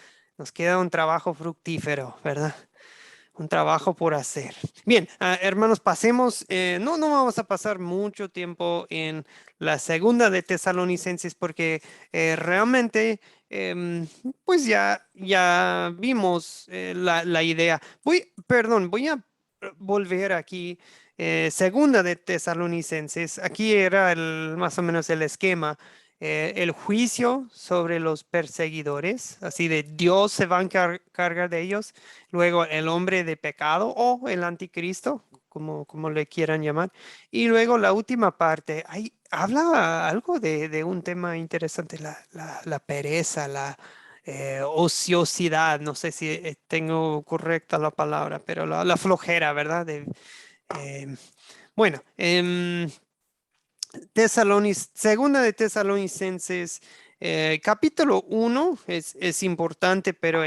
un trabajo fructífero, ¿verdad? Un trabajo por hacer. Bien, hermanos, pasemos, no vamos a pasar mucho tiempo en la segunda de Tesalonicenses porque realmente, pues ya vimos la idea. Voy a volver aquí. Segunda de Tesalonicenses, aquí era más o menos el esquema. El juicio sobre los perseguidores, así de Dios se va a encargar de ellos. Luego el hombre de pecado o el anticristo, como le quieran llamar. Y luego la última parte, ahí habla algo de un tema interesante, la pereza, la ociosidad, no sé si tengo correcta la palabra, pero la flojera, ¿verdad? Bueno, segunda de Tesalonicenses, capítulo 1 es importante, pero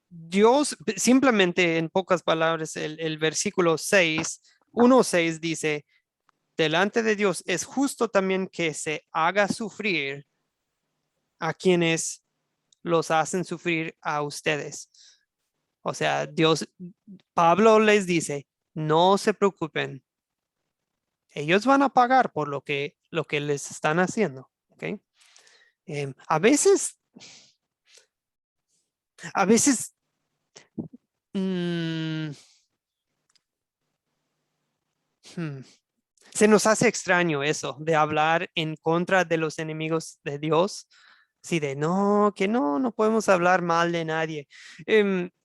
Dios, simplemente en pocas palabras, el versículo 6, 1:6 dice, delante de Dios es justo también que se haga sufrir a quienes los hacen sufrir a ustedes. O sea, Pablo les dice, no se preocupen. Ellos van a pagar por lo que les están haciendo, ¿ok? A veces, mm, se nos hace extraño eso de hablar en contra de los enemigos de Dios. Sí, de no, que no podemos hablar mal de nadie.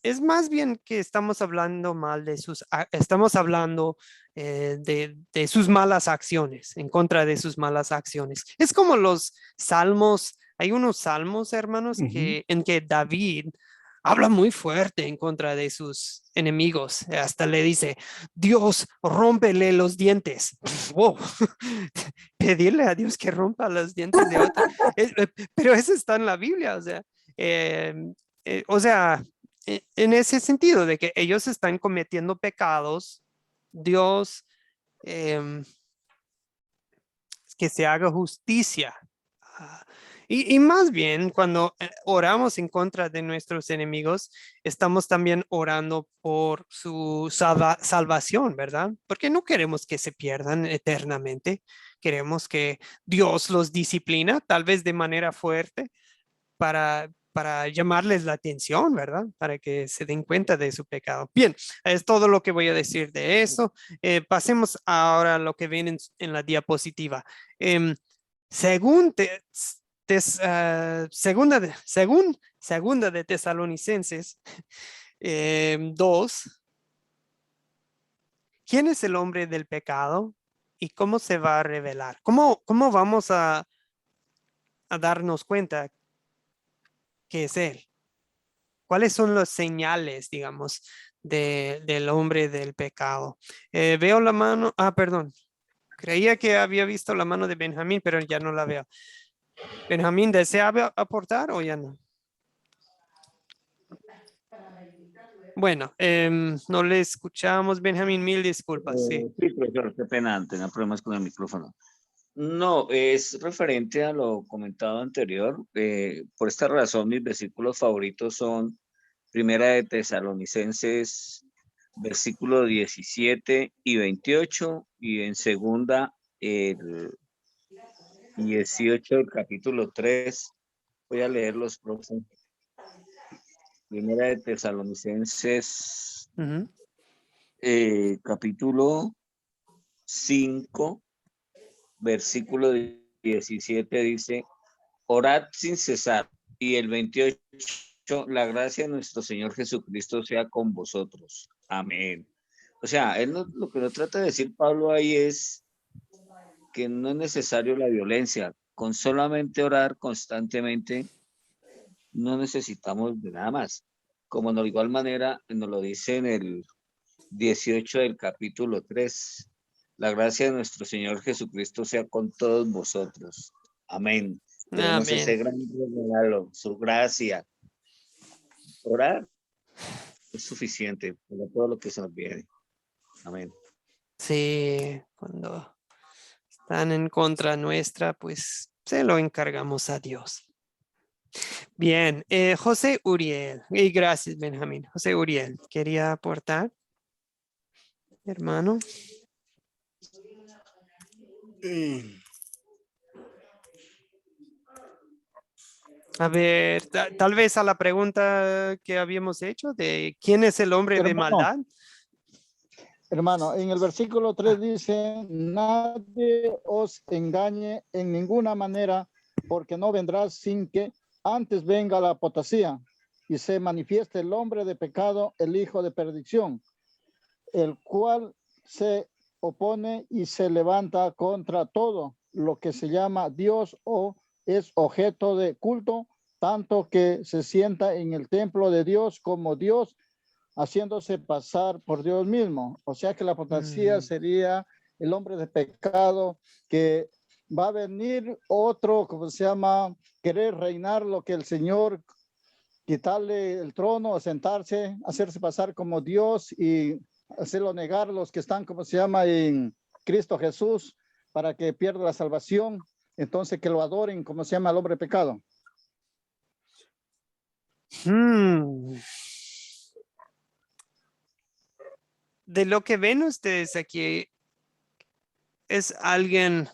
Es más bien que estamos hablando mal de estamos hablando de sus malas acciones, en contra de sus malas acciones. Es como los salmos, hay unos salmos, hermanos, en que David habla muy fuerte en contra de sus enemigos. Hasta le dice, Dios, rómpele los dientes. Wow. Pedirle a Dios que rompa los dientes de otro. Pero eso está en la Biblia, en ese sentido de que ellos están cometiendo pecados, Dios, que se haga justicia. Y más bien, cuando oramos en contra de nuestros enemigos, estamos también orando por su salvación, ¿verdad? Porque no queremos que se pierdan eternamente. Queremos que Dios los disciplina, tal vez de manera fuerte, para llamarles la atención, ¿verdad? Para que se den cuenta de su pecado. Bien, es todo lo que voy a decir de eso. Pasemos ahora a lo que viene en la diapositiva. Según segunda de Tesalonicenses 2, ¿quién es el hombre del pecado y cómo se va a revelar? ¿Cómo vamos a darnos cuenta que es él? ¿Cuáles son las señales, digamos, del hombre del pecado? Veo la mano, perdón. Creía que había visto la mano de Benjamín, pero ya no la veo. Benjamín, ¿desea aportar o ya no? Bueno, no le escuchamos, Benjamín, mil disculpas. Sí. Sí, profesor, qué pena, tenía problemas con el micrófono. No, es referente a lo comentado anterior. Por esta razón, mis versículos favoritos son Primera de Tesalonicenses, versículo 17 y 28, y en segunda, el 18 del capítulo 3. Voy a leer los próximos. Primera de Tesalonicenses, capítulo 5, versículo 17 dice, orad sin cesar. Y el 28, la gracia de nuestro Señor Jesucristo sea con vosotros. Amén. O sea, lo que nos trata de decir Pablo ahí es que no es necesario la violencia. Con solamente orar constantemente, no necesitamos de nada más. Como de igual manera nos lo dice en el 18 del capítulo 3. La gracia de nuestro Señor Jesucristo sea con todos vosotros. Amén. Tenemos ese gran regalo, su gracia. Orar es suficiente para todo lo que se nos viene. Amén. Sí, cuando están en contra nuestra, pues se lo encargamos a Dios. Bien, José Uriel, y gracias Benjamín. José Uriel, ¿quería aportar, hermano? A ver, tal vez a la pregunta que habíamos hecho de ¿quién es el hombre de maldad? Hermano, en el versículo 3 dice, nadie os engañe en ninguna manera, porque no vendrá sin que antes venga la apostasía y se manifieste el hombre de pecado, el hijo de perdición, el cual se opone y se levanta contra todo lo que se llama Dios o es objeto de culto, tanto que se sienta en el templo de Dios como Dios, haciéndose pasar por Dios mismo. O sea que la apostasía sería el hombre de pecado, que va a venir otro, como se llama, querer reinar lo que el Señor, quitarle el trono, sentarse, hacerse pasar como Dios y hacerlo negar los que están, como se llama, en Cristo Jesús, para que pierda la salvación. Entonces que lo adoren, como se llama, el hombre de pecado. De lo que ven ustedes aquí, es alguien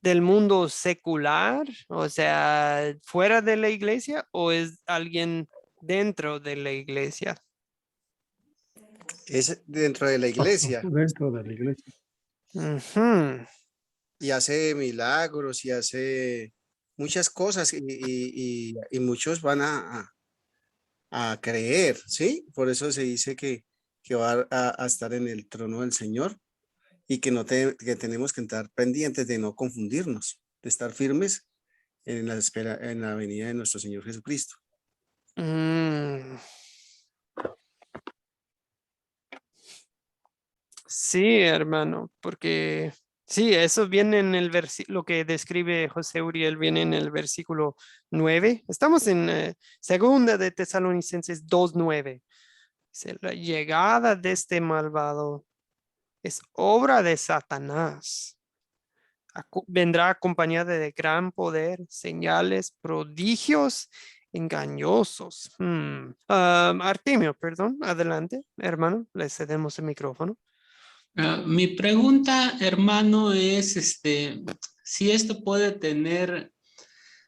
del mundo secular, o sea, fuera de la iglesia, o es alguien dentro de la iglesia? Es dentro de la iglesia Dentro de la iglesia. Ujú. y hace milagros y hace muchas cosas y muchos van a creer, ¿sí? Por eso se dice que va a estar en el trono del Señor y que, que tenemos que estar pendientes de no confundirnos, de estar firmes en la espera, en la venida de nuestro Señor Jesucristo. Mm. Sí, hermano, porque sí, eso viene en el versículo, lo que describe José Uriel viene en el versículo 9. Estamos en segunda de Tesalonicenses 2:9. Dice, la llegada de este malvado es obra de Satanás. Vendrá acompañada de gran poder, señales, prodigios engañosos. Artemio, perdón, adelante, hermano, le cedemos el micrófono. Mi pregunta, hermano, es si esto puede tener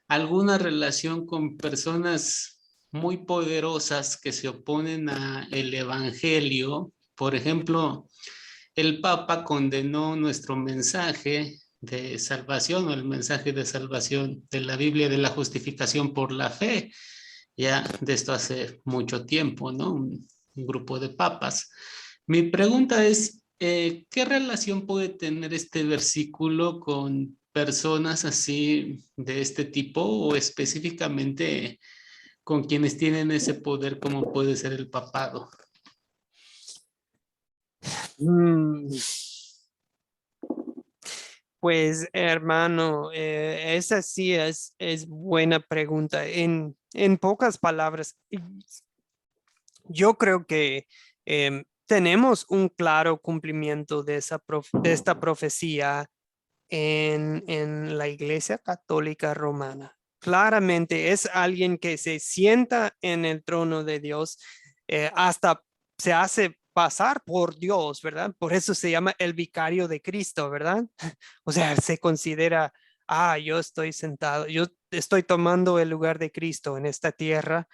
alguna relación con personas muy poderosas que se oponen al evangelio. Por ejemplo, el Papa condenó nuestro mensaje de salvación o el mensaje de salvación de la Biblia de la justificación por la fe, ya de esto hace mucho tiempo, ¿no? Un grupo de papas. Mi pregunta es, ¿qué relación puede tener este versículo con personas así de este tipo o específicamente con quienes tienen ese poder como puede ser el papado? Pues hermano, esa sí es buena pregunta. En pocas palabras, yo creo que tenemos un claro cumplimiento de esta profecía en la Iglesia Católica Romana. Claramente es alguien que se sienta en el trono de Dios, hasta se hace pasar por Dios, ¿verdad? Por eso se llama el vicario de Cristo, ¿verdad? O sea, se considera, yo estoy sentado, yo estoy tomando el lugar de Cristo en esta tierra.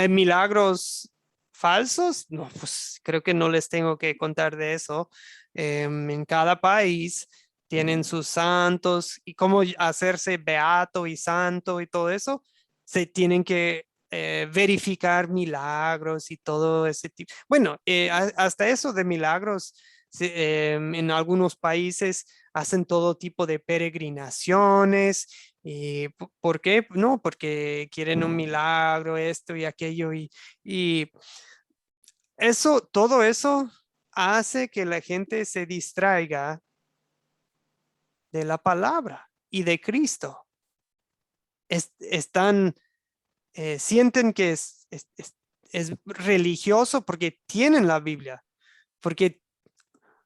Milagros falsos, no, pues creo que no les tengo que contar de eso. En cada país tienen sus santos y cómo hacerse beato y santo y todo eso, se tienen que verificar milagros y todo ese tipo. Bueno, hasta eso de milagros, en algunos países hacen todo tipo de peregrinaciones. ¿Y por qué? No, porque quieren un milagro, esto y aquello, y eso, todo eso hace que la gente se distraiga de la palabra y de Cristo. Están, sienten que es religioso porque tienen la Biblia, porque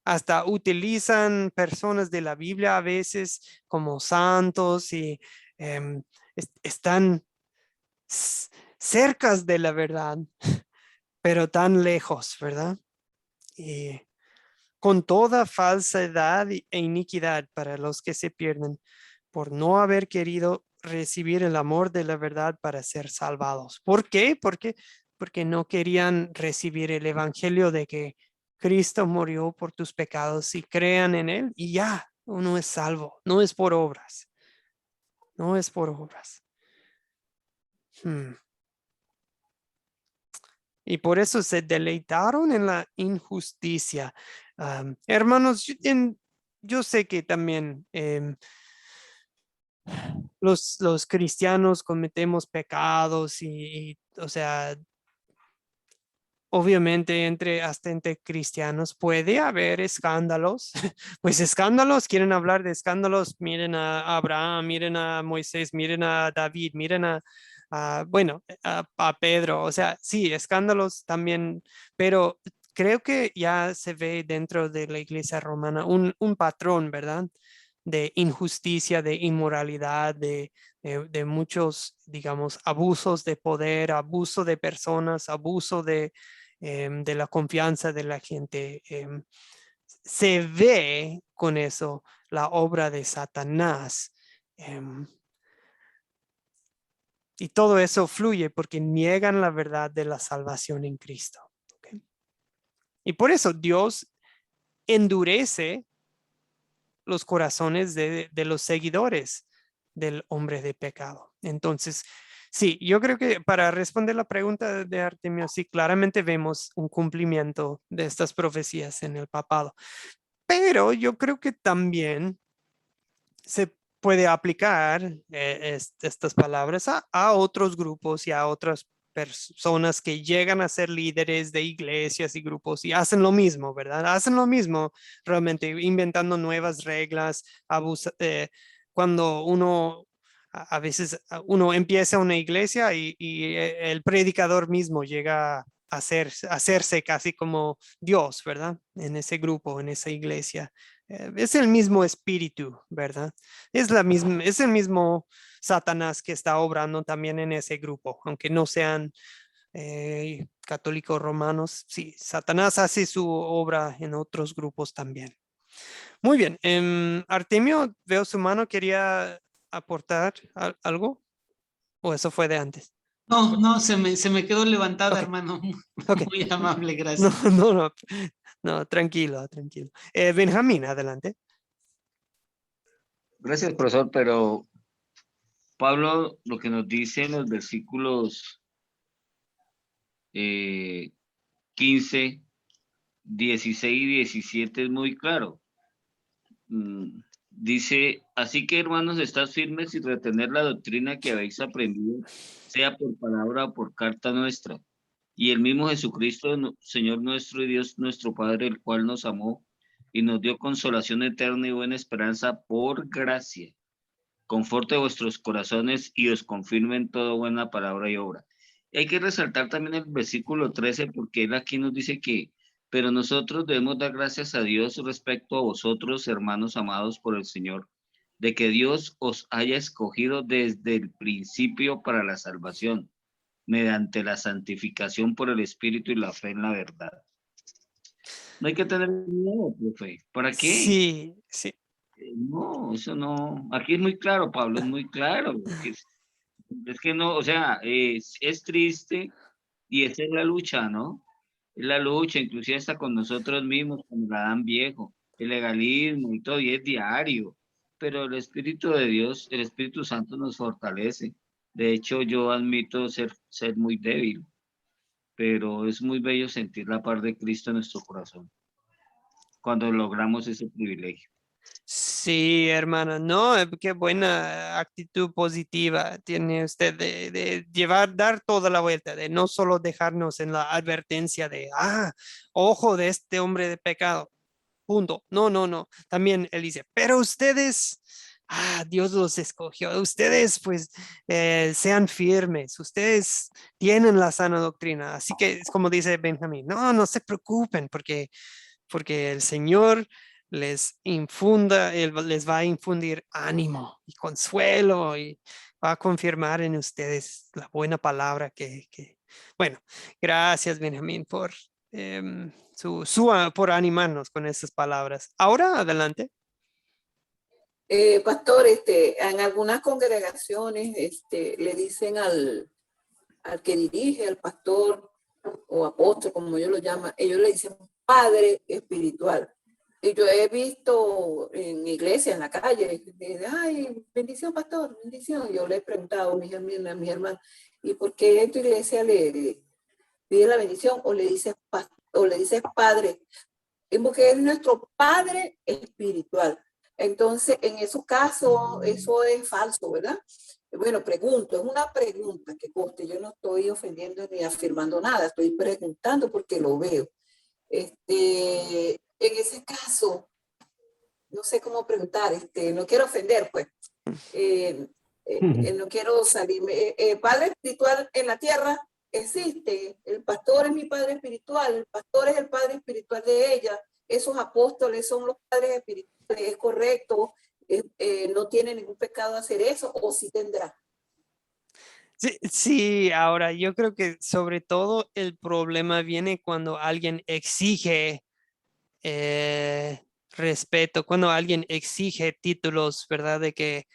hasta utilizan personas de la Biblia a veces como santos y están cerca de la verdad, pero tan lejos, ¿verdad? Y con toda falsedad e iniquidad para los que se pierden por no haber querido recibir el amor de la verdad para ser salvados. ¿Por qué? Porque no querían recibir el evangelio de que Cristo murió por tus pecados y crean en él y ya, uno es salvo, no es por obras, no es por obras. Y por eso se deleitaron en la injusticia. Hermanos, yo sé que también los cristianos cometemos pecados o sea, obviamente hasta entre cristianos puede haber escándalos. Pues escándalos, quieren hablar de escándalos, miren a Abraham, miren a Moisés, miren a David, miren bueno, a Pedro. O sea, sí, escándalos también, pero creo que ya se ve dentro de la iglesia romana un patrón, ¿verdad? De injusticia, de inmoralidad, de muchos, digamos, abusos de poder, abuso de personas, abuso de la confianza de la gente. Se ve con eso la obra de Satanás Y todo eso fluye porque niegan la verdad de la salvación en Cristo. ¿Okay? Y por eso Dios endurece los corazones de los seguidores del hombre de pecado. Entonces, sí, yo creo que para responder la pregunta de Artemio, sí, claramente vemos un cumplimiento de estas profecías en el papado. Pero yo creo que también se puede aplicar estas palabras a otros grupos y a otras personas que llegan a ser líderes de iglesias y grupos y hacen lo mismo, ¿verdad? Hacen lo mismo realmente, inventando nuevas reglas, cuando uno, a veces uno empieza una iglesia y el predicador mismo llega a hacerse casi como Dios, ¿verdad? En ese grupo, en esa iglesia. Es el mismo espíritu, ¿verdad? Es el mismo Satanás que está obrando también en ese grupo, aunque no sean católicos romanos. Sí, Satanás hace su obra en otros grupos también. Muy bien. Artemio, veo su mano, ¿quería aportar algo? ¿O eso fue de antes? No, se me quedó levantada, Ok, hermano. ok. Muy amable, No, gracias. no, tranquilo. Benjamín, adelante. Gracias, profesor, pero Pablo lo que nos dice en los versículos 15, 16 y 17 es muy claro. Dice, así que hermanos, estad firmes y retener la doctrina que habéis aprendido, sea por palabra o por carta nuestra. Y el mismo Jesucristo, Señor nuestro y Dios nuestro Padre, el cual nos amó y nos dio consolación eterna y buena esperanza por gracia. Conforte vuestros corazones y os confirme en toda buena palabra y obra. Y hay que resaltar también el versículo 13 porque él aquí nos dice que, pero nosotros debemos dar gracias a Dios respecto a vosotros, hermanos amados por el Señor, de que Dios os haya escogido desde el principio para la salvación, mediante la santificación por el Espíritu y la fe en la verdad. No hay que tener miedo, profe. ¿Para qué? Sí, sí. No, eso no. Aquí es muy claro, Pablo, es muy claro. Es que no, o sea, es triste y esa es la lucha, ¿no? Es la lucha, inclusive hasta con nosotros mismos, con el Adán viejo, el legalismo y todo, y es diario. Pero el Espíritu de Dios, el Espíritu Santo nos fortalece. De hecho, yo admito ser muy débil, pero es muy bello sentir la paz de Cristo en nuestro corazón cuando logramos ese privilegio. Sí, hermana, no, qué buena actitud positiva tiene usted de dar toda la vuelta, de no solo dejarnos en la advertencia de, ojo de este hombre de pecado, punto. No. También él dice, pero ustedes, Dios los escogió, ustedes pues sean firmes, ustedes tienen la sana doctrina. Así que es como dice Benjamín, no se preocupen porque el Señor les les va a infundir ánimo y consuelo y va a confirmar en ustedes la buena palabra bueno, gracias Benjamín por animarnos con esas palabras. Ahora, adelante. Pastor, en algunas congregaciones le dicen al que dirige, al pastor o apóstol, como ellos lo llaman, ellos le dicen padre espiritual. Y yo he visto en iglesia, en la calle, ay, bendición, pastor, bendición. Yo le he preguntado a mis hermanos, ¿y por qué tu iglesia le pide la bendición o le dices padre? Es porque es nuestro padre espiritual. Entonces, en esos casos, eso es falso, ¿verdad? Bueno, pregunto, es una pregunta que conste, yo no estoy ofendiendo ni afirmando nada, estoy preguntando porque lo veo. En ese caso, no sé cómo preguntar, no quiero ofender, pues. No quiero salirme. Padre espiritual en la tierra existe. El pastor es mi padre espiritual, el pastor es el padre espiritual de ella. Esos apóstoles son los padres espirituales, es correcto. No tiene ningún pecado hacer eso, o sí tendrá. Sí, ahora yo creo que sobre todo el problema viene cuando alguien exige respeto, cuando alguien exige títulos, ¿verdad? De que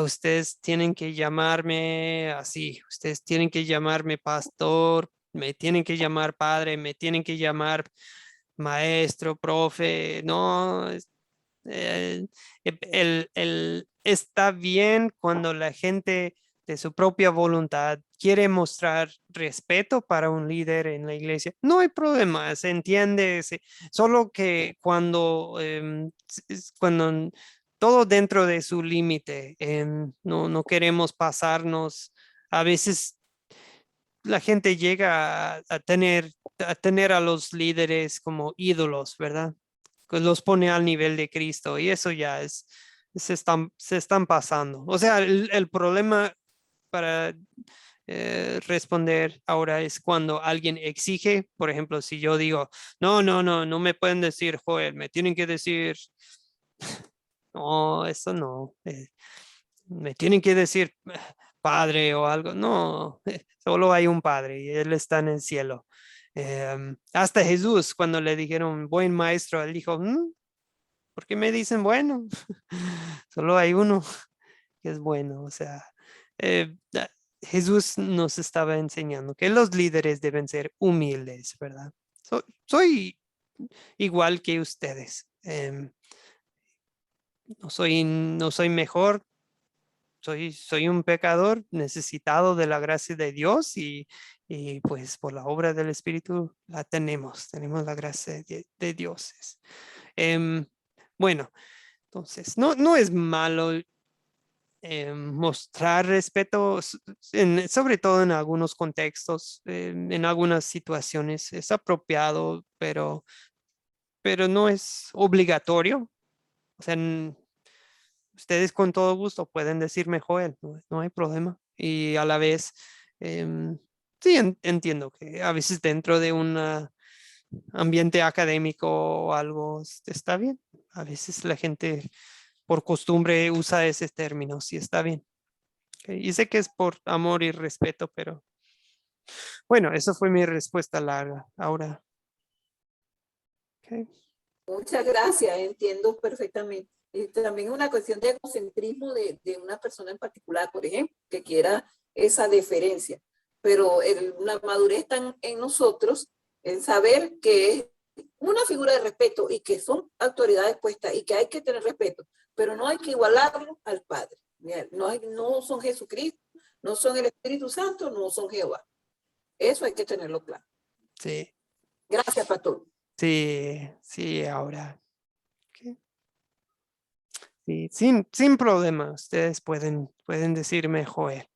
ustedes tienen que llamarme así, ustedes tienen que llamarme pastor, me tienen que llamar padre, me tienen que llamar maestro, profe, no, está bien cuando la gente de su propia voluntad quiere mostrar respeto para un líder en la iglesia. No hay problema, se entiende, solo que cuando todo dentro de su límite, no queremos pasarnos. A veces la gente llega a tener a los líderes como ídolos, ¿verdad? Pues los pone al nivel de Cristo y eso ya se están pasando. O sea, el problema para responder ahora es cuando alguien exige, por ejemplo, si yo digo, no me pueden decir Joel, me tienen que decir, no, eso no, me tienen que decir padre o algo, no, solo hay un padre y él está en el cielo. Hasta Jesús, cuando le dijeron buen maestro, él dijo, ¿por qué me dicen bueno? Solo hay uno que es bueno. O sea, Jesús nos estaba enseñando que los líderes deben ser humildes, ¿verdad? Soy igual que ustedes. No soy mejor. Soy un pecador necesitado de la gracia de Dios y pues por la obra del Espíritu la tenemos la gracia de Dios. Bueno, entonces no es malo mostrar respeto, sobre todo en algunos contextos, en algunas situaciones es apropiado, pero no es obligatorio. O sea, ustedes con todo gusto pueden decirme Joel, no hay problema. Y a la vez, sí, entiendo que a veces dentro de un ambiente académico o algo está bien. A veces la gente por costumbre usa ese término, sí está bien. Okay. Y sé que es por amor y respeto, pero bueno, eso fue mi respuesta larga. Ahora. Okay. Muchas gracias, entiendo perfectamente. Y también una cuestión de egocentrismo de una persona en particular, por ejemplo, que quiera esa deferencia. Pero la madurez está en nosotros, en saber que es una figura de respeto y que son autoridades puestas y que hay que tener respeto, pero no hay que igualarlo al Padre. No son Jesucristo, no son el Espíritu Santo, no son Jehová. Eso hay que tenerlo claro. Sí. Gracias, pastor. Sí, ahora. Okay. Sí, sin problema, ustedes pueden decirme Joel.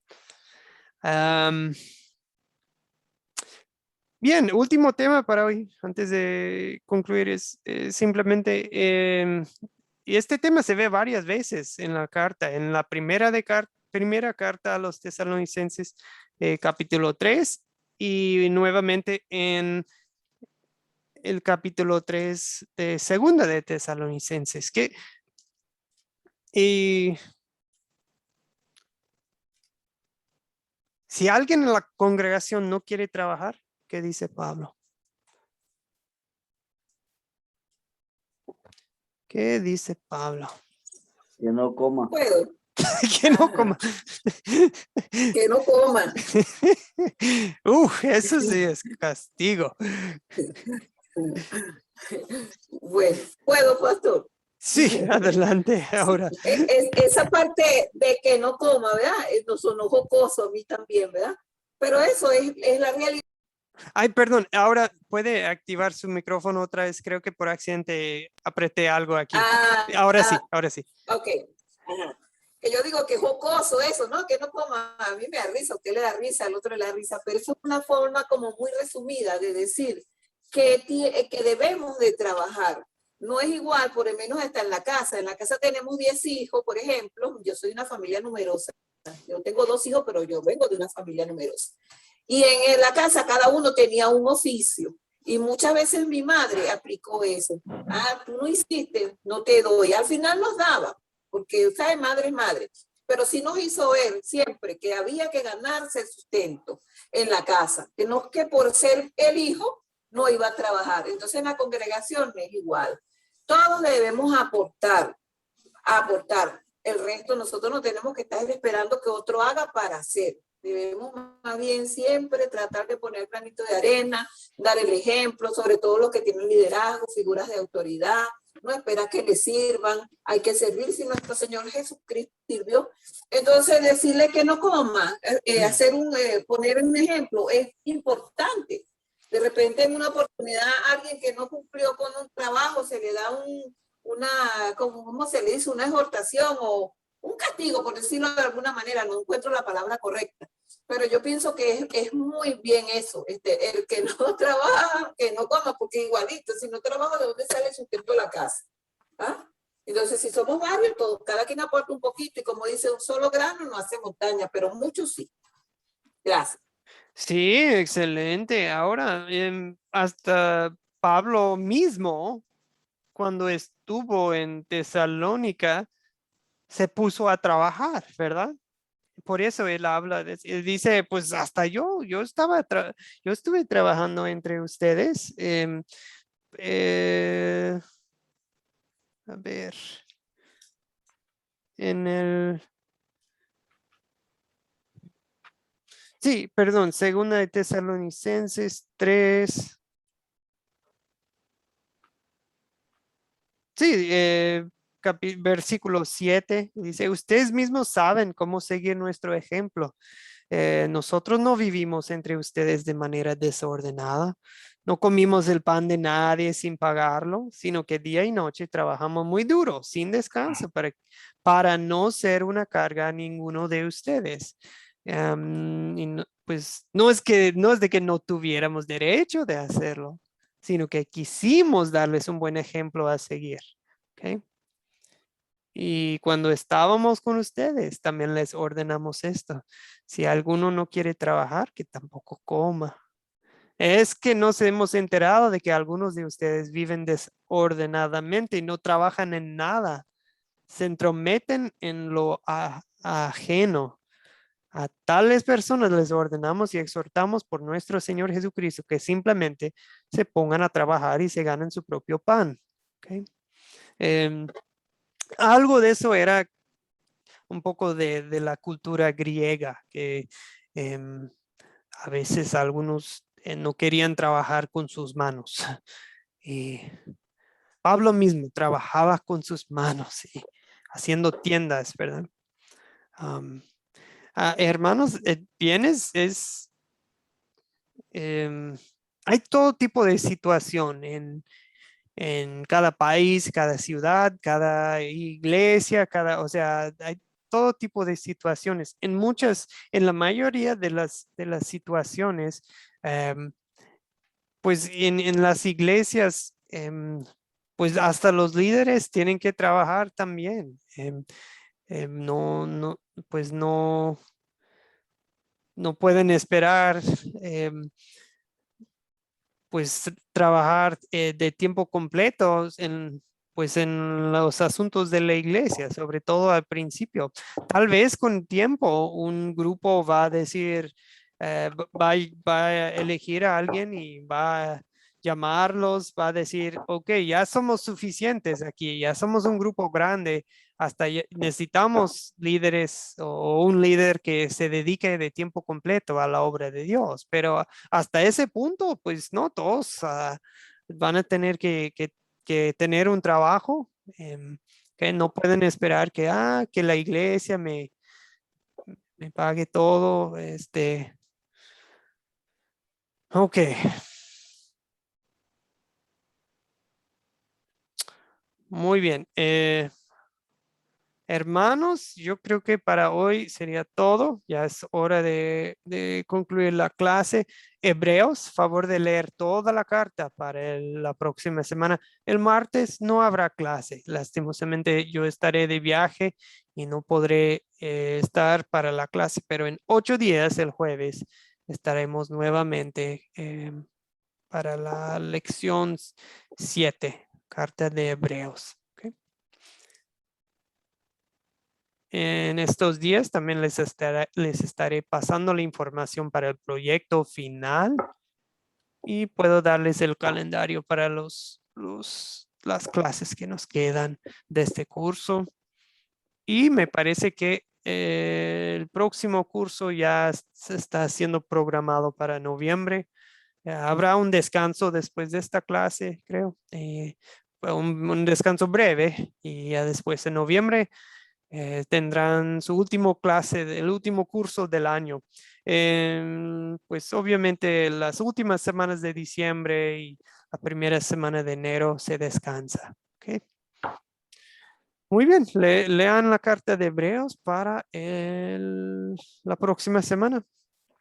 Bien, último tema para hoy, antes de concluir, es simplemente, y este tema se ve varias veces en la carta, en la primera carta a los tesalonicenses, capítulo 3, y nuevamente en el capítulo 3 de segunda de Tesalonicenses, y si alguien en la congregación no quiere trabajar, ¿qué dice Pablo? ¿Qué dice Pablo? Que no coma. Puedo. Que no coma. Que no coma. Eso sí es castigo. Bueno, ¿puedo, pastor? Sí, adelante ahora. Esa parte de que no coma, ¿verdad? No sonó jocoso a mí también, ¿verdad? Pero eso es la realidad. Ay, perdón, ahora puede activar su micrófono otra vez. Creo que por accidente apreté algo aquí. Ahora sí. Ok. Ajá. Que yo digo que jocoso eso, ¿no? Que no coma, a mí me da risa, a usted le da risa, al otro le da risa, pero eso es una forma como muy resumida de decir que debemos de trabajar. No es igual, por lo menos hasta en la casa. En la casa tenemos 10 hijos, por ejemplo. Yo soy una familia numerosa. Yo tengo 2 hijos, pero yo vengo de una familia numerosa. Y en la casa cada uno tenía un oficio. Y muchas veces mi madre aplicó eso. Tú no hiciste, no te doy. Al final nos daba, porque, ¿sabes? Madre es madre. Pero sí nos hizo ver siempre que había que ganarse el sustento en la casa. Que no que por ser el hijo no iba a trabajar. Entonces en la congregación es igual. Todos debemos aportar. el resto nosotros no tenemos que estar esperando que otro haga para hacer. Debemos más bien siempre tratar de poner granito de arena, dar el ejemplo, sobre todo los que tienen liderazgo, figuras de autoridad. No esperar que le sirvan, hay que servir si nuestro Señor Jesucristo sirvió. Entonces decirle que no coma, poner un ejemplo es importante. De repente en una oportunidad alguien que no cumplió con un trabajo se le da ¿cómo se le dice? Una exhortación o un castigo, por decirlo de alguna manera, no encuentro la palabra correcta. Pero yo pienso que es muy bien eso, el que no trabaja, que no coma, porque igualito, si no trabaja, ¿de dónde sale el sustento de la casa? ¿Ah? Entonces, si somos varios, cada quien aporta un poquito, y como dice, un solo grano no hace montaña, pero muchos sí. Gracias. Sí, excelente. Ahora, hasta Pablo mismo, cuando estuvo en Tesalónica, se puso a trabajar, ¿verdad? Por eso él habla, él dice, pues hasta yo estuve trabajando entre ustedes. A ver, sí, perdón, segunda de Tesalonicenses 3. Sí, versículo 7, dice, ustedes mismos saben cómo seguir nuestro ejemplo. Nosotros no vivimos entre ustedes de manera desordenada, no comimos el pan de nadie sin pagarlo, sino que día y noche trabajamos muy duro, sin descanso, para no ser una carga a ninguno de ustedes. Pues no es de que no tuviéramos derecho de hacerlo, sino que quisimos darles un buen ejemplo a seguir. ¿Okay? Y cuando estábamos con ustedes, también les ordenamos esto. Si alguno no quiere trabajar, que tampoco coma. Es que nos hemos enterado de que algunos de ustedes viven desordenadamente y no trabajan en nada. Se entrometen en lo ajeno. A tales personas les ordenamos y exhortamos por nuestro Señor Jesucristo que simplemente se pongan a trabajar y se ganen su propio pan. ¿Okay? Algo de eso era un poco de la cultura griega, que a veces algunos no querían trabajar con sus manos. Y Pablo mismo trabajaba con sus manos y haciendo tiendas, ¿verdad? Hermanos, hay todo tipo de situación en cada país, cada ciudad, cada iglesia, o sea, hay todo tipo de situaciones. En la mayoría de las situaciones, pues en las iglesias, pues hasta los líderes tienen que trabajar también. Pues no pueden esperar pues trabajar de tiempo completo pues en los asuntos de la iglesia, sobre todo al principio. Tal vez con tiempo un grupo va a decir, va a elegir a alguien y va a llamarlos, va a decir, ok, ya somos suficientes aquí, ya somos un grupo grande, necesitamos líderes o un líder que se dedique de tiempo completo a la obra de Dios, pero hasta ese punto, pues no todos van a tener que tener un trabajo, que no pueden esperar que la iglesia me pague todo. Ok. Muy bien. Hermanos, yo creo que para hoy sería todo. Ya es hora de concluir la clase. Hebreos, favor de leer toda la carta para la próxima semana. El martes no habrá clase. Lastimosamente yo estaré de viaje y no podré estar para la clase, pero en 8 días, el jueves, estaremos nuevamente para la lección 7, carta de Hebreos. En estos días también les estaré pasando la información para el proyecto final y puedo darles el calendario para las clases que nos quedan de este curso. Y me parece que el próximo curso ya se está siendo programado para noviembre. Habrá un descanso después de esta clase, creo. Un descanso breve y ya después en noviembre tendrán su último clase, el último curso del año. Pues obviamente las últimas semanas de diciembre y la primera semana de enero se descansa. ¿Okay? Muy bien, lean la carta de Hebreos para la próxima semana.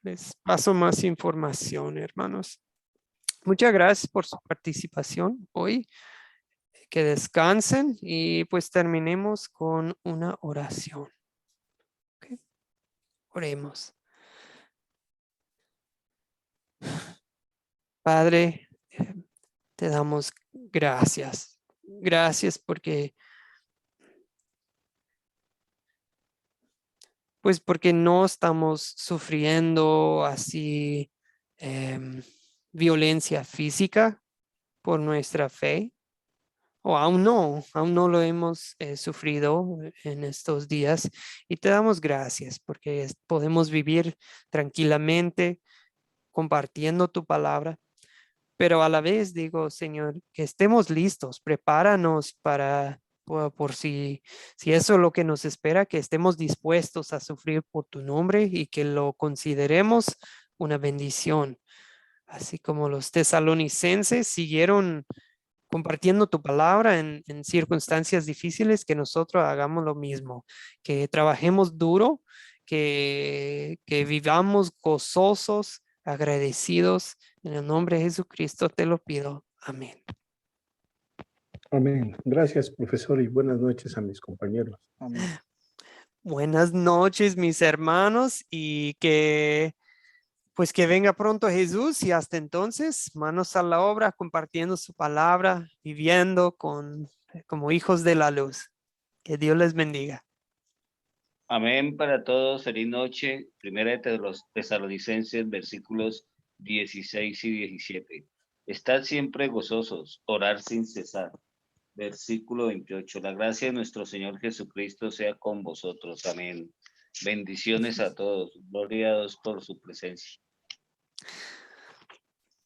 Les paso más información, hermanos. Muchas gracias por su participación hoy. Que descansen y pues terminemos con una oración. Okay. Oremos. Padre, te damos gracias. Gracias porque no estamos sufriendo así violencia física por nuestra fe. O aún no lo hemos sufrido en estos días. Y te damos gracias porque podemos vivir tranquilamente compartiendo tu palabra. Pero a la vez digo, Señor, que estemos listos, prepáranos por si eso es lo que nos espera, que estemos dispuestos a sufrir por tu nombre y que lo consideremos una bendición. Así como los tesalonicenses siguieron compartiendo tu palabra en circunstancias difíciles, que nosotros hagamos lo mismo, que trabajemos duro, que vivamos gozosos, agradecidos. En el nombre de Jesucristo te lo pido. Amén. Amén. Gracias, profesor, y buenas noches a mis compañeros. Amén. Buenas noches, mis hermanos, y que venga pronto Jesús y hasta entonces, manos a la obra, compartiendo su palabra, viviendo como hijos de la luz. Que Dios les bendiga. Amén para todos. Feliz noche. Primera de los Tesalonicenses, versículos 16 y 17. Estad siempre gozosos, orar sin cesar. Versículo 28. La gracia de nuestro Señor Jesucristo sea con vosotros. Amén. Bendiciones a todos. Gloria a Dios por su presencia.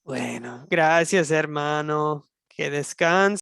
Bueno, gracias, hermano. Que descanse.